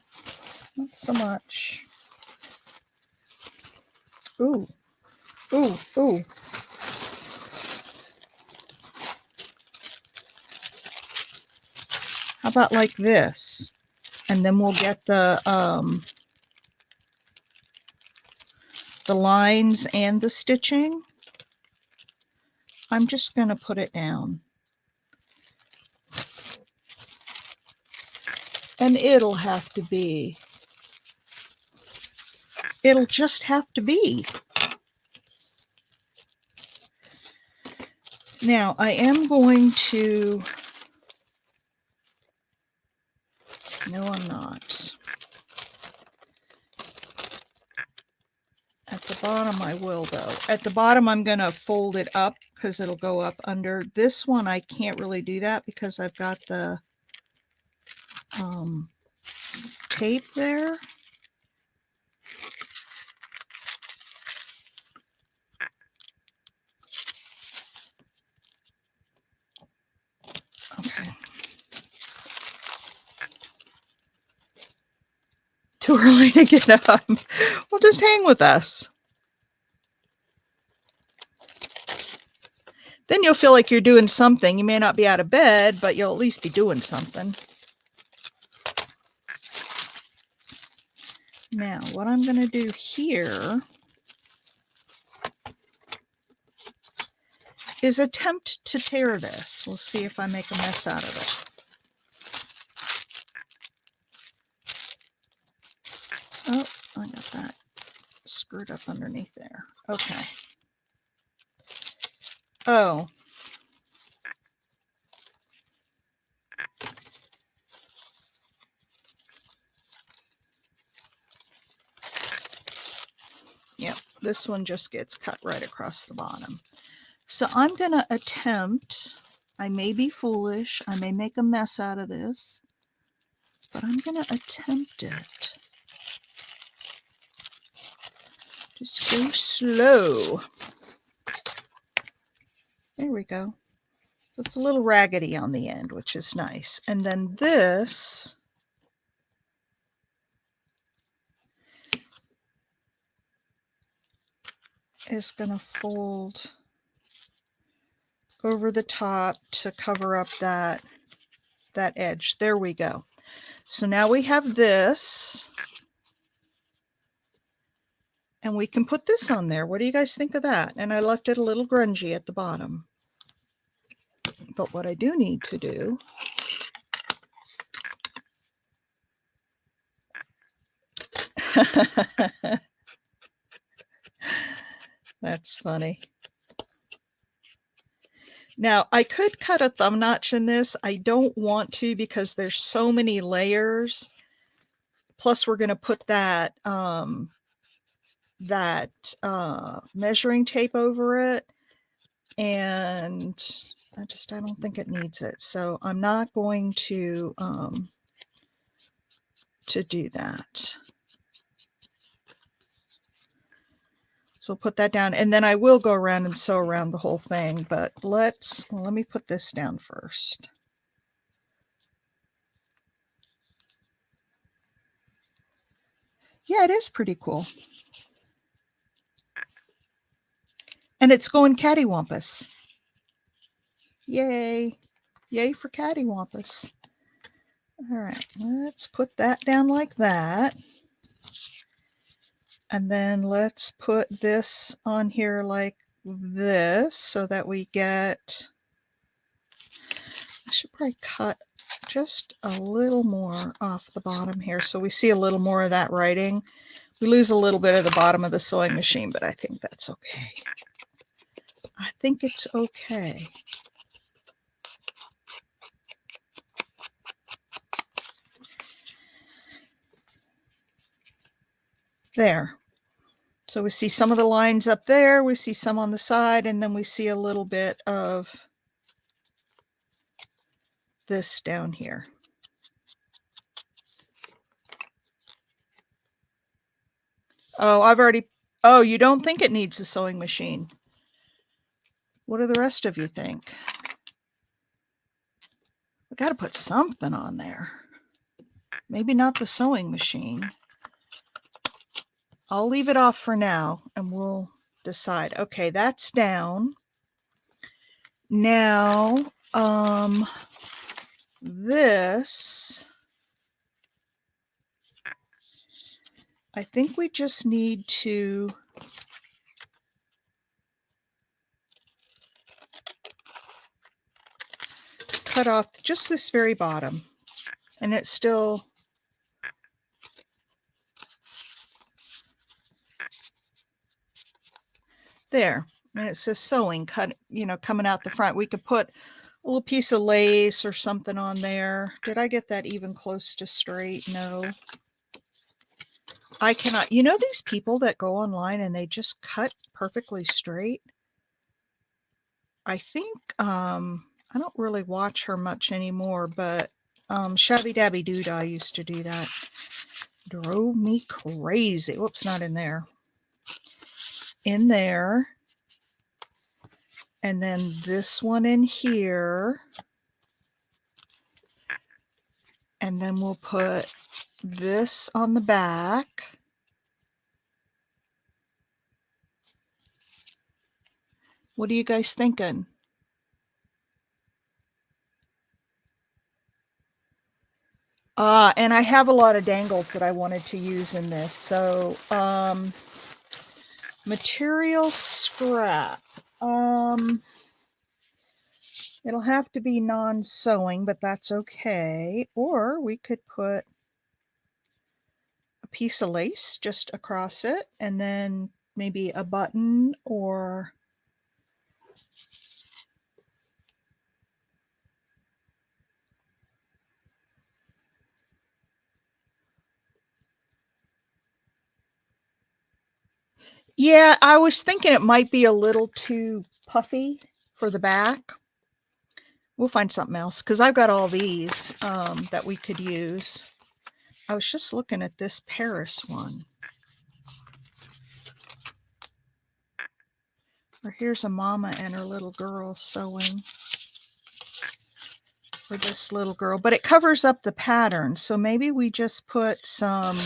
not so much. Ooh, ooh, ooh. How about like this? And then we'll get the lines and the stitching. I'm just going to put it down. And it'll have to be. It'll just have to be. Now, I am going to... No, I'm not. At the bottom, I will, though. At the bottom, I'm going to fold it up because it'll go up under. This one, I can't really do that because I've got the tape there. Okay. Too early to get up. Well, just hang with us. Then you'll feel like you're doing something. You may not be out of bed, but you'll at least be doing something. Now, what I'm going to do here is attempt to tear this. We'll see if I make a mess out of it. Oh, I got that screwed up underneath there. Okay. Oh. Yep, this one just gets cut right across the bottom. So I'm going to attempt, I may be foolish, I may make a mess out of this, but I'm going to attempt it. Just go slow. There we go. So it's a little raggedy on the end, which is nice. And then this is going to fold over the top to cover up that edge. There we go. So now we have this. And we can put this on there. What do you guys think of that? And I left it a little grungy at the bottom. But what I do need to do that's funny. Now, I could cut a thumb notch in this. I don't want to because there's so many layers. Plus, we're going to put that measuring tape over it. And I don't think it needs it. So I'm not going to do that. So put that down, and then I will go around and sew around the whole thing, but let me put this down first. Yeah, it is pretty cool. And it's going cattywampus. Yay. Yay for cattywampus. All right, let's put that down like that. And then let's put this on here like this so that we get, I should probably cut just a little more off the bottom here so we see a little more of that writing. We lose a little bit of the bottom of the sewing machine, but I think that's okay. I think it's okay. There. So we see some of the lines up there, we see some on the side, and then we see a little bit of this down here. Oh, oh, you don't think it needs a sewing machine? What do the rest of you think? We got to put something on there. Maybe not the sewing machine. I'll leave it off for now and we'll decide. Okay, that's down. Now, this, I think we just need to cut off just this very bottom, and it's still there. And it says sewing, cut, coming out the front. We could put a little piece of lace or something on there. Did I get that even close to straight? No. I cannot. You know these people that go online and they just cut perfectly straight? I think, I don't really watch her much anymore, but Shabby Dabby Doodah used to do that. Drove me crazy. Whoops, not in there. In there. And then this one in here. And then we'll put this on the back. What are you guys thinking? And I have a lot of dangles that I wanted to use in this. So, material scrap. It'll have to be non-sewing, but that's okay. Or we could put a piece of lace just across it, and then maybe a button or yeah, I was thinking it might be a little too puffy for the back. We'll find something else because I've got all these that we could use. I was just looking at this Paris one. Or here's a mama and her little girl sewing for this little girl, but it covers up the pattern. So maybe we just put some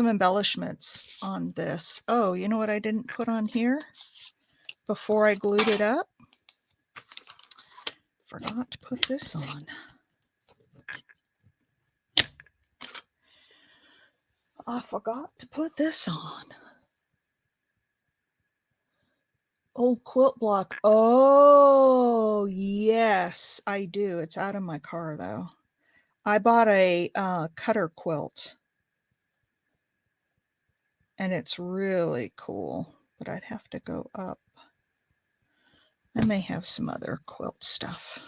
embellishments on this. Oh, you know what I didn't put on here before I glued it up? Forgot to put this on. I forgot to put this on. Old quilt block. Oh, yes, I do. It's out of my car, though. I bought a cutter quilt, and it's really cool, but I'd have to go up. I may have some other quilt stuff.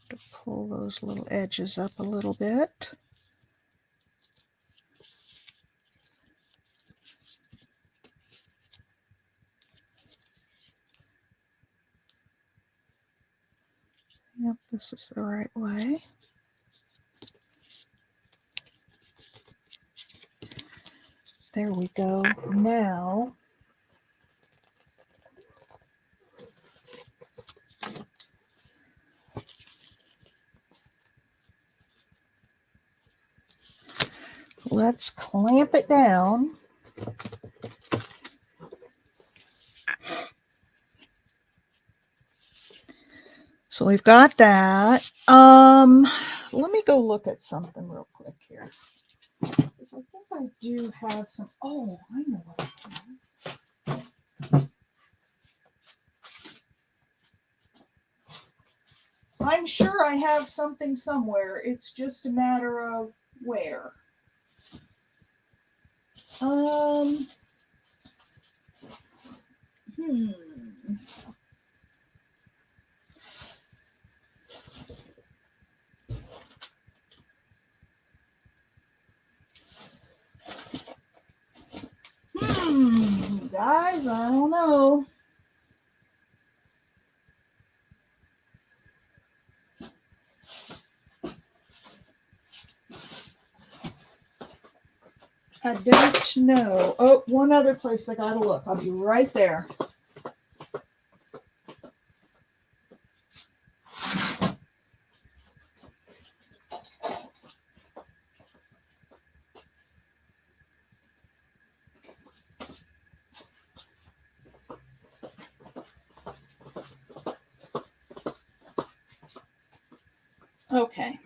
To pull those little edges up a little bit. Yep, this is the right way. There we go. Now, let's clamp it down. So we've got that. Let me go look at something real quick here. Because I think I do have some. Oh, I know what I have. I'm sure I have something somewhere. It's just a matter of where. Hmm. Guys, I don't know. I don't know. Oh, one other place I gotta look. I'll be right there. Okay.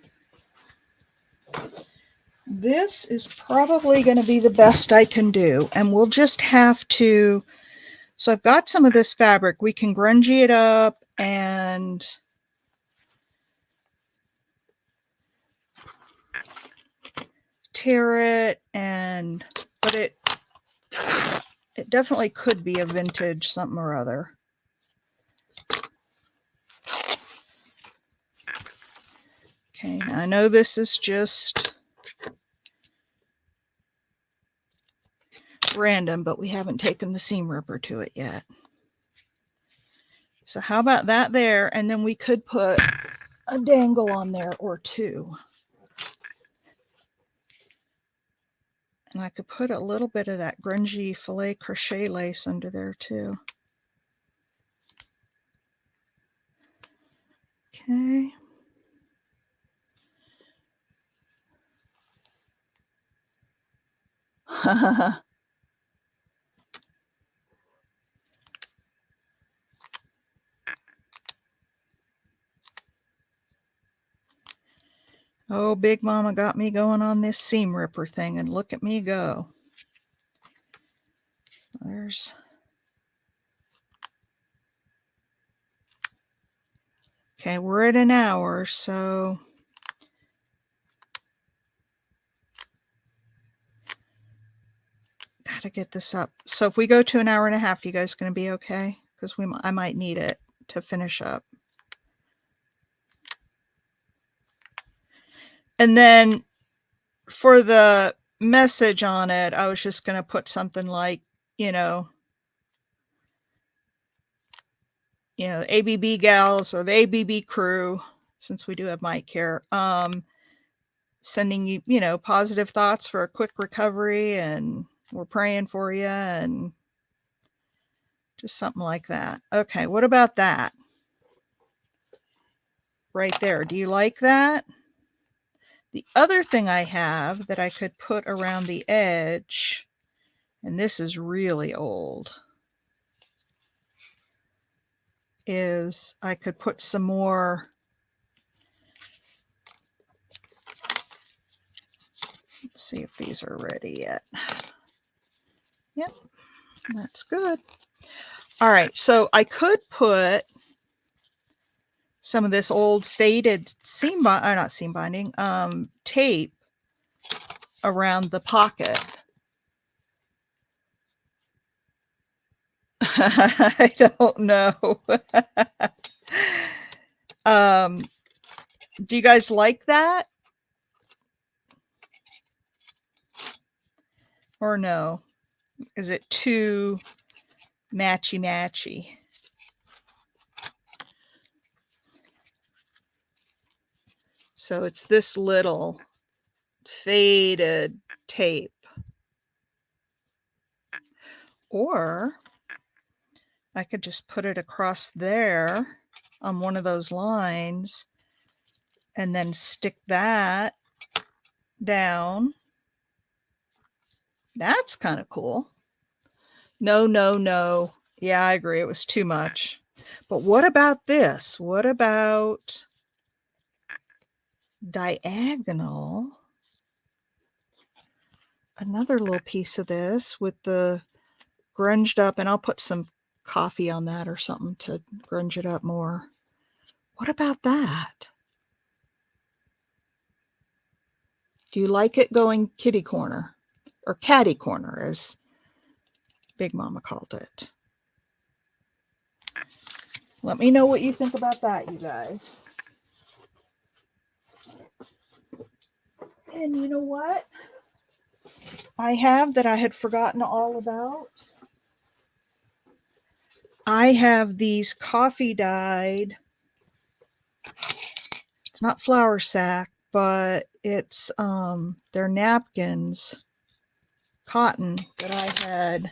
This is probably going to be the best I can do, and we'll just have to. So I've got some of this fabric. We can grungy it up and tear it, and but it definitely could be a vintage something or other. Okay, now I know this is just random, but we haven't taken the seam ripper to it yet. So how about that there? And then we could put a dangle on there or two. And I could put a little bit of that grungy filet crochet lace under there too. Okay. Oh, Big Mama got me going on this seam ripper thing, and look at me go. There's... Okay, we're at an hour, so... Gotta get this up. So if we go to an hour and a half, you guys gonna be okay? Because I might need it to finish up. And then for the message on it, I was just gonna put something like, ABB gals or the ABB crew, since we do have Mike here, sending you, positive thoughts for a quick recovery, and we're praying for you, and just something like that. Okay, what about that? Right there. Do you like that? The other thing I have that I could put around the edge, and this is really old, is I could put some more... Let's see if these are ready yet. Yep, that's good. All right, so I could put some of this old faded tape around the pocket. I don't know. Do you guys like that? Or no? Is it too matchy-matchy? So it's this little faded tape. Or I could just put it across there on one of those lines and then stick that down. That's kind of cool. No, no, no. Yeah, I agree. It was too much. But what about this? What about diagonal? Another little piece of this with the grunged up, and I'll put some coffee on that or something to grunge it up more. What about that? Do you like it going kitty corner? or catty corner, as Big Mama called it. Let me know what you think about that, you guys. And you know what I have that I had forgotten all about? I have these coffee dyed, it's not flour sack, but it's they're napkins, cotton, that I had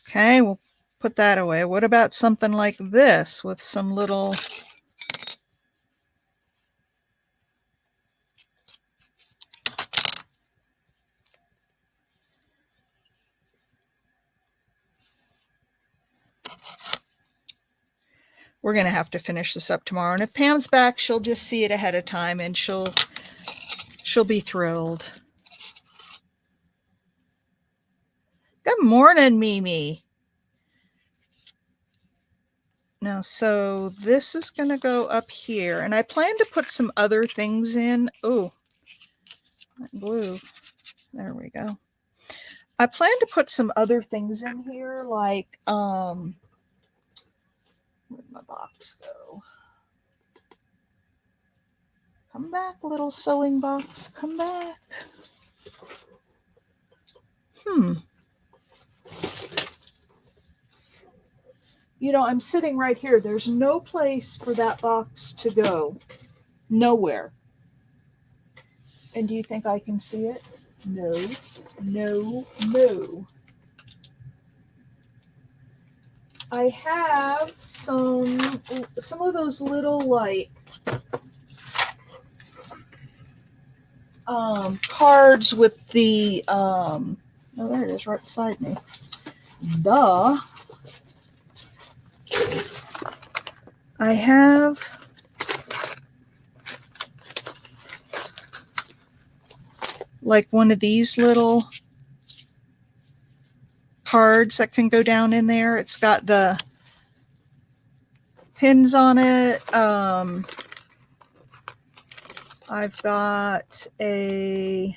Okay, we'll put that away. What about something like this with some little we're going to have to finish this up tomorrow. And if Pam's back, she'll just see it ahead of time and she'll be thrilled. Good morning, Mimi. Now, so this is going to go up here. And I plan to put some other things in. Oh, glue. There we go. I plan to put some other things in here, like, where'd my box go? Come back, little sewing box, come back. You know, I'm sitting right here. There's no place for that box to go. Nowhere. And do you think I can see it? No, no, no. I have some of those little, like, cards with the, oh, there it is right beside me. Duh. I have like one of these little cards that can go down in there. It's got the pins on it. I've got a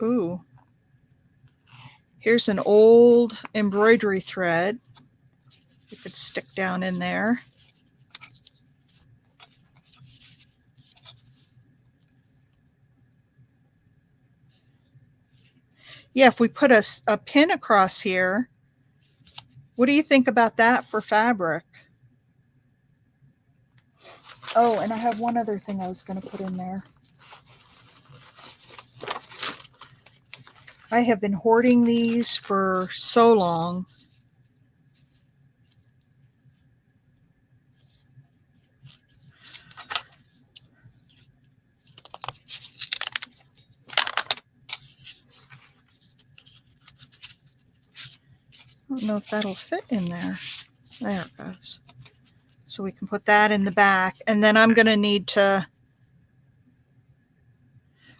ooh. Here's an old embroidery thread. You could stick down in there. Yeah, if we put a pin across here, what do you think about that for fabric? Oh, and I have one other thing I was going to put in there. I have been hoarding these for so long. I don't know if that'll fit in there. There it goes. So we can put that in the back. And then I'm going to need to,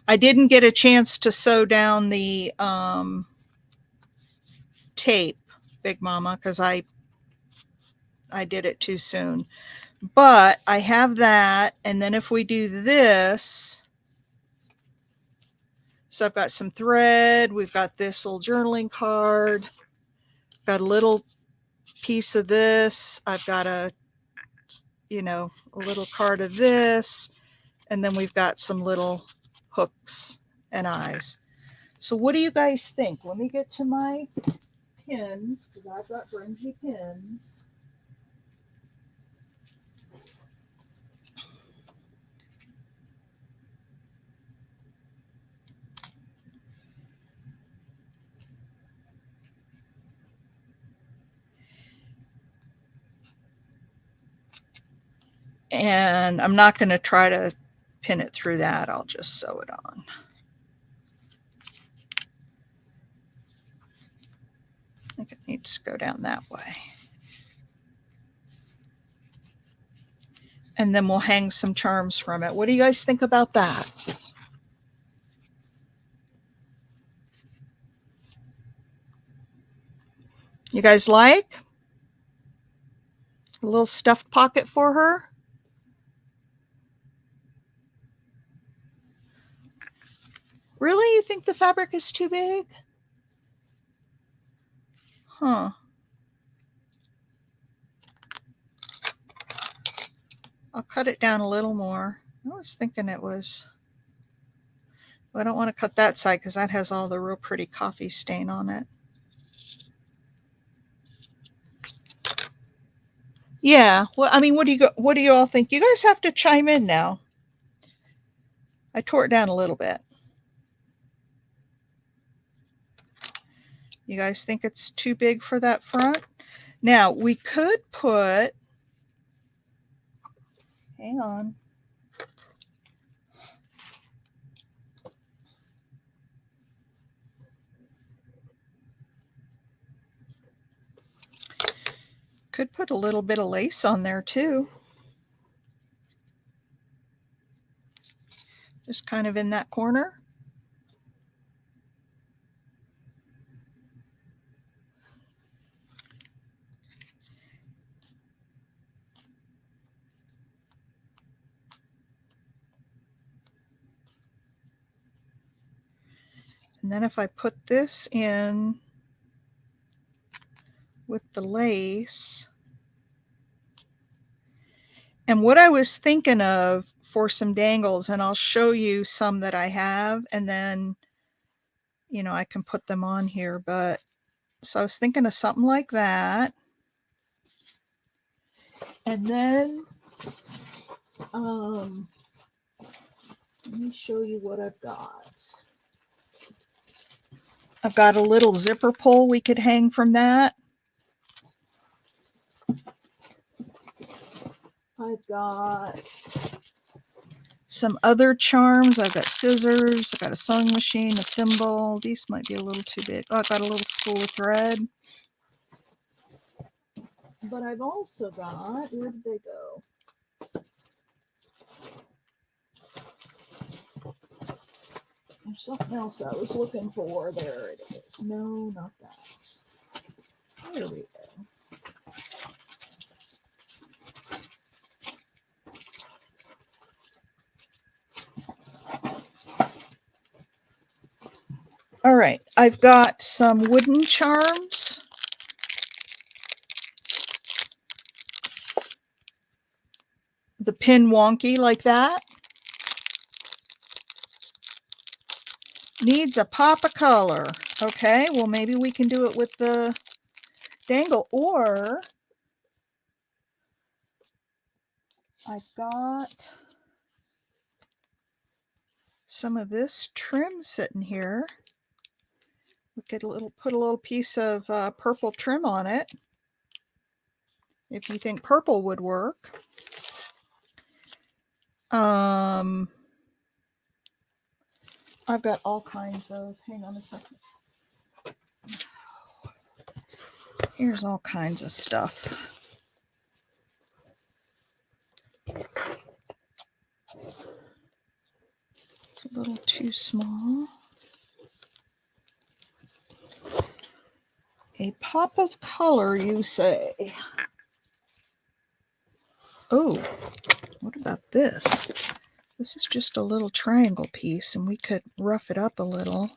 I didn't get a chance to sew down the tape, Big Mama, because I did it too soon. But I have that. And then if we do this, so I've got some thread. We've got this little journaling card. Got a little piece of this. I've got a little card of this. And then we've got some little hooks and eyes. So what do you guys think? Let me get to my pins, because I've got grungy pins. And I'm not going to try to pin it through that. I'll just sew it on. I think it needs to go down that way. And then we'll hang some charms from it. What do you guys think about that? You guys like? A little stuffed pocket for her? Really? You think the fabric is too big? Huh. I'll cut it down a little more. I was thinking it was... Well, I don't want to cut that side because that has all the real pretty coffee stain on it. Yeah. Well, I mean, what do you all think? You guys have to chime in now. I tore it down a little bit. You guys think it's too big for that front? Now, we could put... Hang on. Could put a little bit of lace on there too. Just kind of in that corner. And then if I put this in with the lace, and what I was thinking of for some dangles, and I'll show you some that I have, and then, you know, I can put them on here, but so I was thinking of something like that. And then, let me show you what I've got. I've got a little zipper pull we could hang from that. I've got some other charms. I've got scissors. I've got a sewing machine, a thimble. These might be a little too big. Oh, I've got a little spool of thread. But I've also got, where did they go? There's something else I was looking for. There it is. No, not that. There we go. All right, I've got some wooden charms. The pin wonky like that. Needs a pop of color. Okay, well maybe we can do it with the dangle, or I've got some of this trim sitting here. We could put a little piece of purple trim on it, if you think purple would work. I've got all kinds of, hang on a second. Here's all kinds of stuff. It's a little too small. A pop of color, you say? Oh, what about this? This is just a little triangle piece, and we could rough it up a little.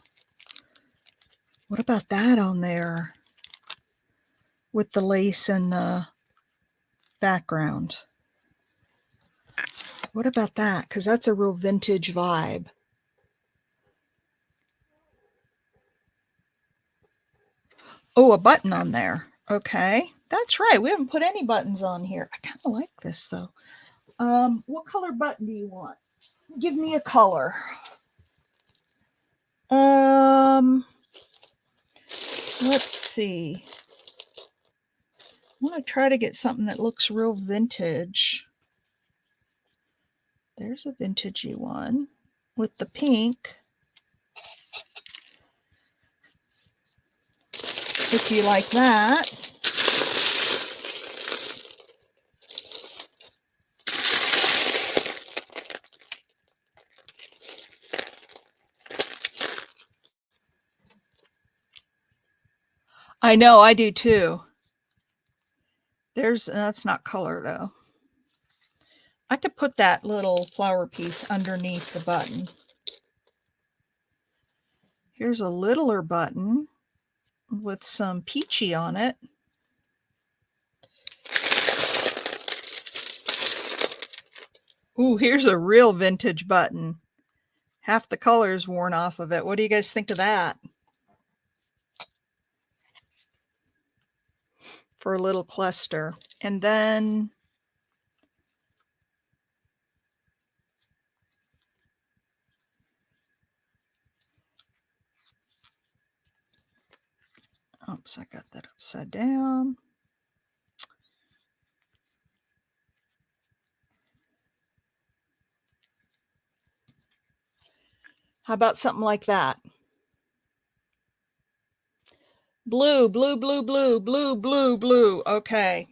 What about that on there with the lace and the background? What about that? Because that's a real vintage vibe. Oh, a button on there. Okay, that's right. We haven't put any buttons on here. I kind of like this though. What color button do you want? Give me a color. Let's see. I want to try to get something that looks real vintage. There's a vintagey one with the pink. If you like that. I know, I do too. That's not color though. I could put that little flower piece underneath the button. Here's a littler button with some peachy on it. Ooh, here's a real vintage button. Half the color's worn off of it. What do you guys think of that? For a little cluster. And then oops, I got that upside down. How about something like that? Blue, blue, blue, blue, blue, blue, blue. Okay.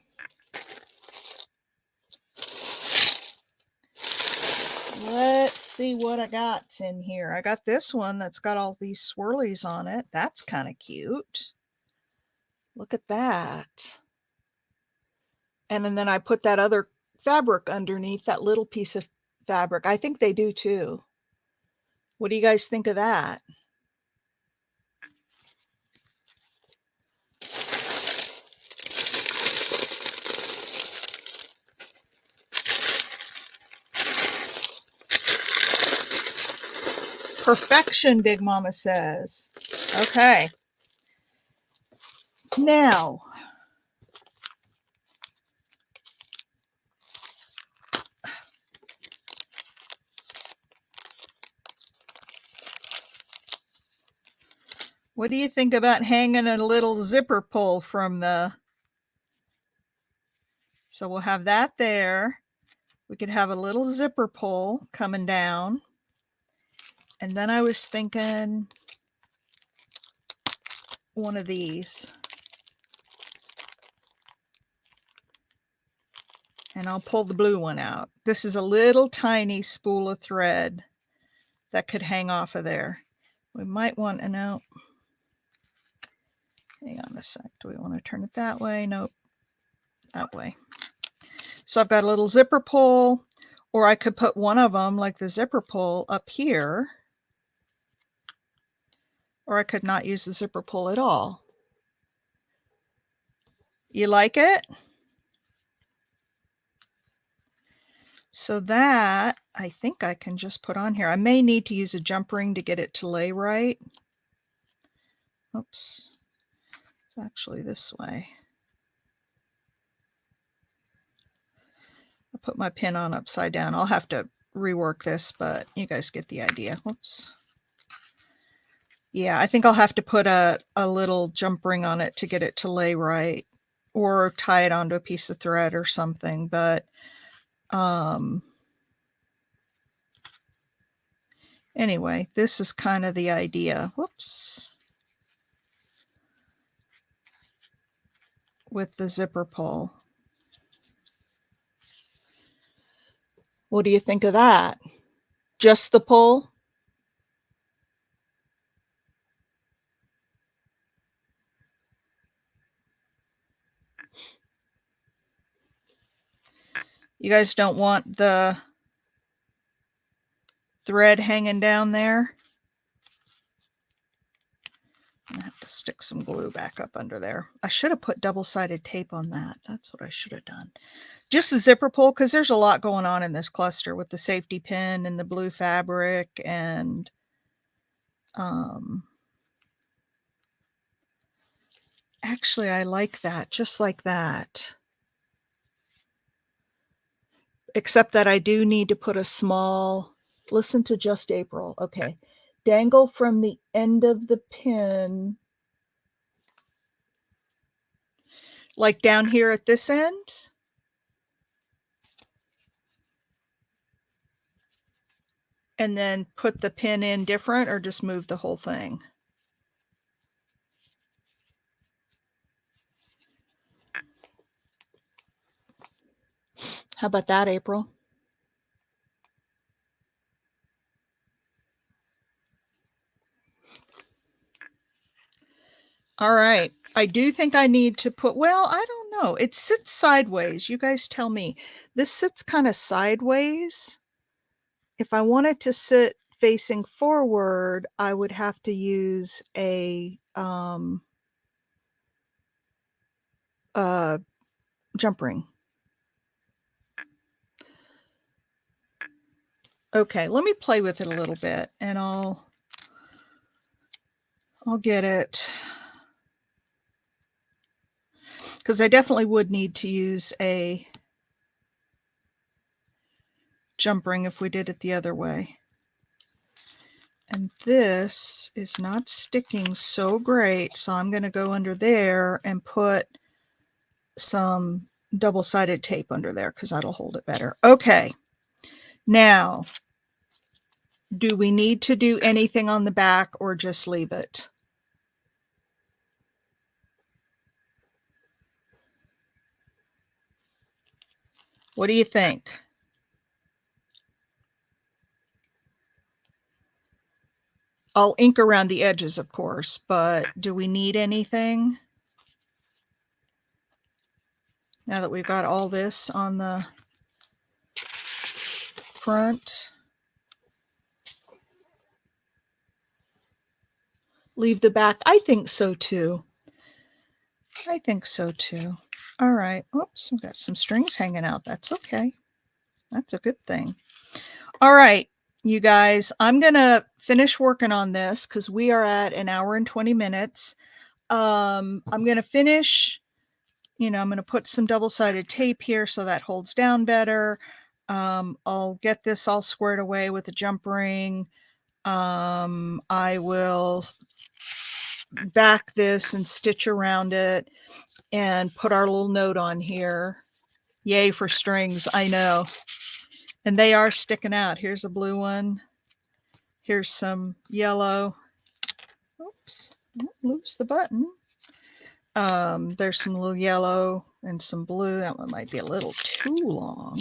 Let's see what I got in here. I got this one that's got all these swirlies on it. That's kind of cute. Look at that. And then I put that other fabric underneath, that little piece of fabric. I think they do too. What do you guys think of that? Perfection, Big Mama says. Okay. Now, what do you think about hanging a little zipper pull from the... So we'll have that there. We could have a little zipper pull coming down. And then I was thinking one of these. And I'll pull the blue one out. This is a little tiny spool of thread that could hang off of there. We might want to know. Hang on a sec. Do we want to turn it that way? Nope. That way. So I've got a little zipper pull, or I could put one of them, like the zipper pull, up here. Or I could not use the zipper pull at all. You like it? So that, I think I can just put on here. I may need to use a jump ring to get it to lay right. Oops. It's actually this way. I'll put my pin on upside down. I'll have to rework this, but you guys get the idea. Whoops. Yeah, I think I'll have to put a little jump ring on it to get it to lay right, or tie it onto a piece of thread or something. But anyway, this is kind of the idea. Whoops. With the zipper pull. What do you think of that? Just the pull? You guys don't want the thread hanging down there? I have to stick some glue back up under there. I should have put double-sided tape on that. That's what I should have done. Just a zipper pull, because there's a lot going on in this cluster with the safety pin and the blue fabric and actually I like that, just like that. Except that I do need to put a small, listen to Just April. Okay. Dangle from the end of the pin, like down here at this end. And then put the pin in different, or just move the whole thing? How about that, April? All right. I do think I need to put, well, I don't know. It sits sideways. You guys tell me. This sits kind of sideways. If I wanted to sit facing forward, I would have to use a jump ring. Okay, let me play with it a little bit and I'll get it, because I definitely would need to use a jump ring if we did it the other way. And this is not sticking so great, so I'm going to go under there and put some double-sided tape under there because that'll hold it better. Okay, now, do we need to do anything on the back or just leave it? What do you think? I'll ink around the edges, of course, but do we need anything? Now that we've got all this on the front. Leave the back. I think so too. I think so too. All right. Oops, we've got some strings hanging out. That's okay. That's a good thing. All right, you guys, I'm going to finish working on this because we are at an hour and 20 minutes. I'm going to finish, I'm going to put some double-sided tape here so that holds down better. I'll get this all squared away with a jump ring. I will back this and stitch around it and put our little note on here. Yay for strings, I know. And they are sticking out. Here's a blue one. Here's some yellow. Oops, don't lose the button. There's some little yellow and some blue. That one might be a little too long.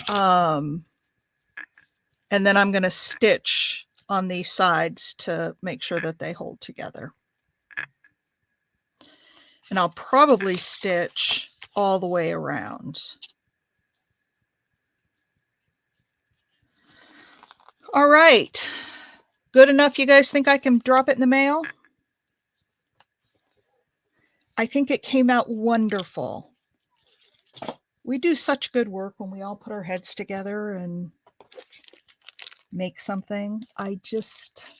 And then I'm going to stitch on these sides to make sure that they hold together. And I'll probably stitch all the way around. All right. Good enough? You guys think I can drop it in the mail? I think it came out wonderful. We do such good work when we all put our heads together and make something. I just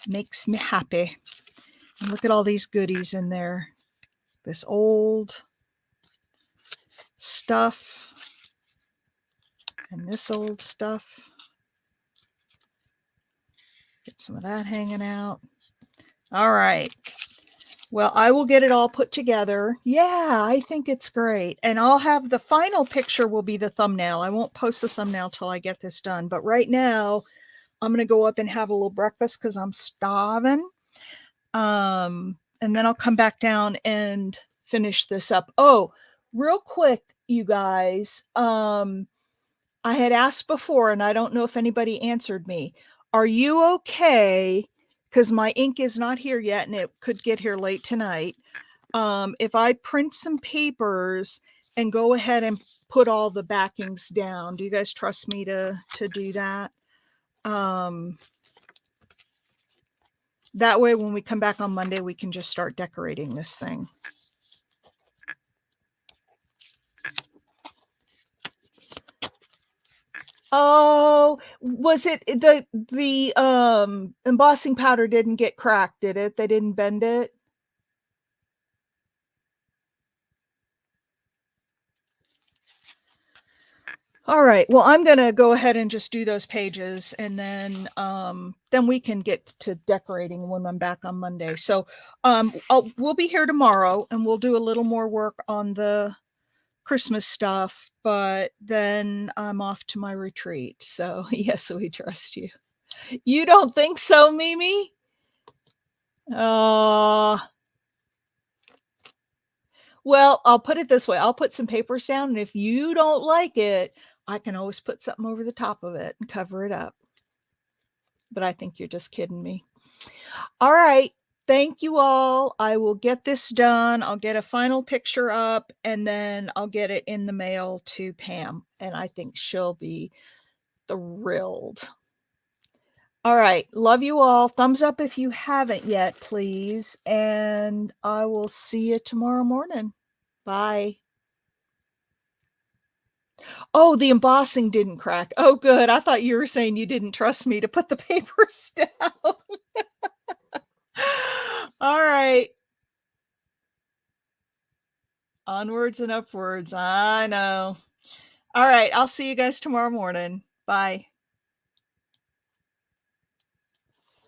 makes me happy. And look at all these goodies in there. This old stuff and this old stuff. Get some of that hanging out. All right. Well, I will get it all put together. Yeah, I think it's great. And I'll have the final picture will be the thumbnail. I won't post the thumbnail till I get this done. But right now, I'm going to go up and have a little breakfast because I'm starving. And then I'll come back down and finish this up. Oh, real quick, you guys. I had asked before, and I don't know if anybody answered me. Are you okay? Because my ink is not here yet, and it could get here late tonight. If I print some papers and go ahead and put all the backings down, do you guys trust me to do that? That way, when we come back on Monday, we can just start decorating this thing. Oh, was it the embossing powder didn't get cracked, did it? They didn't bend it? All right. Well, I'm going to go ahead and just do those pages and then we can get to decorating when I'm back on Monday. So, we'll be here tomorrow and we'll do a little more work on the Christmas stuff, but then I'm off to my retreat. So, yes, we trust you. You don't think so, Mimi? Well, I'll put it this way. I'll put some papers down, and if you don't like it, I can always put something over the top of it and cover it up. But I think you're just kidding me. All right. Thank you all. I will get this done. I'll get a final picture up and then I'll get it in the mail to Pam. And I think she'll be thrilled. All right. Love you all. Thumbs up if you haven't yet, please. And I will see you tomorrow morning. Bye. Oh, the embossing didn't crack. Oh, good. I thought you were saying you didn't trust me to put the papers down. All right. Onwards and upwards. I know. All right. I'll see you guys tomorrow morning. Bye.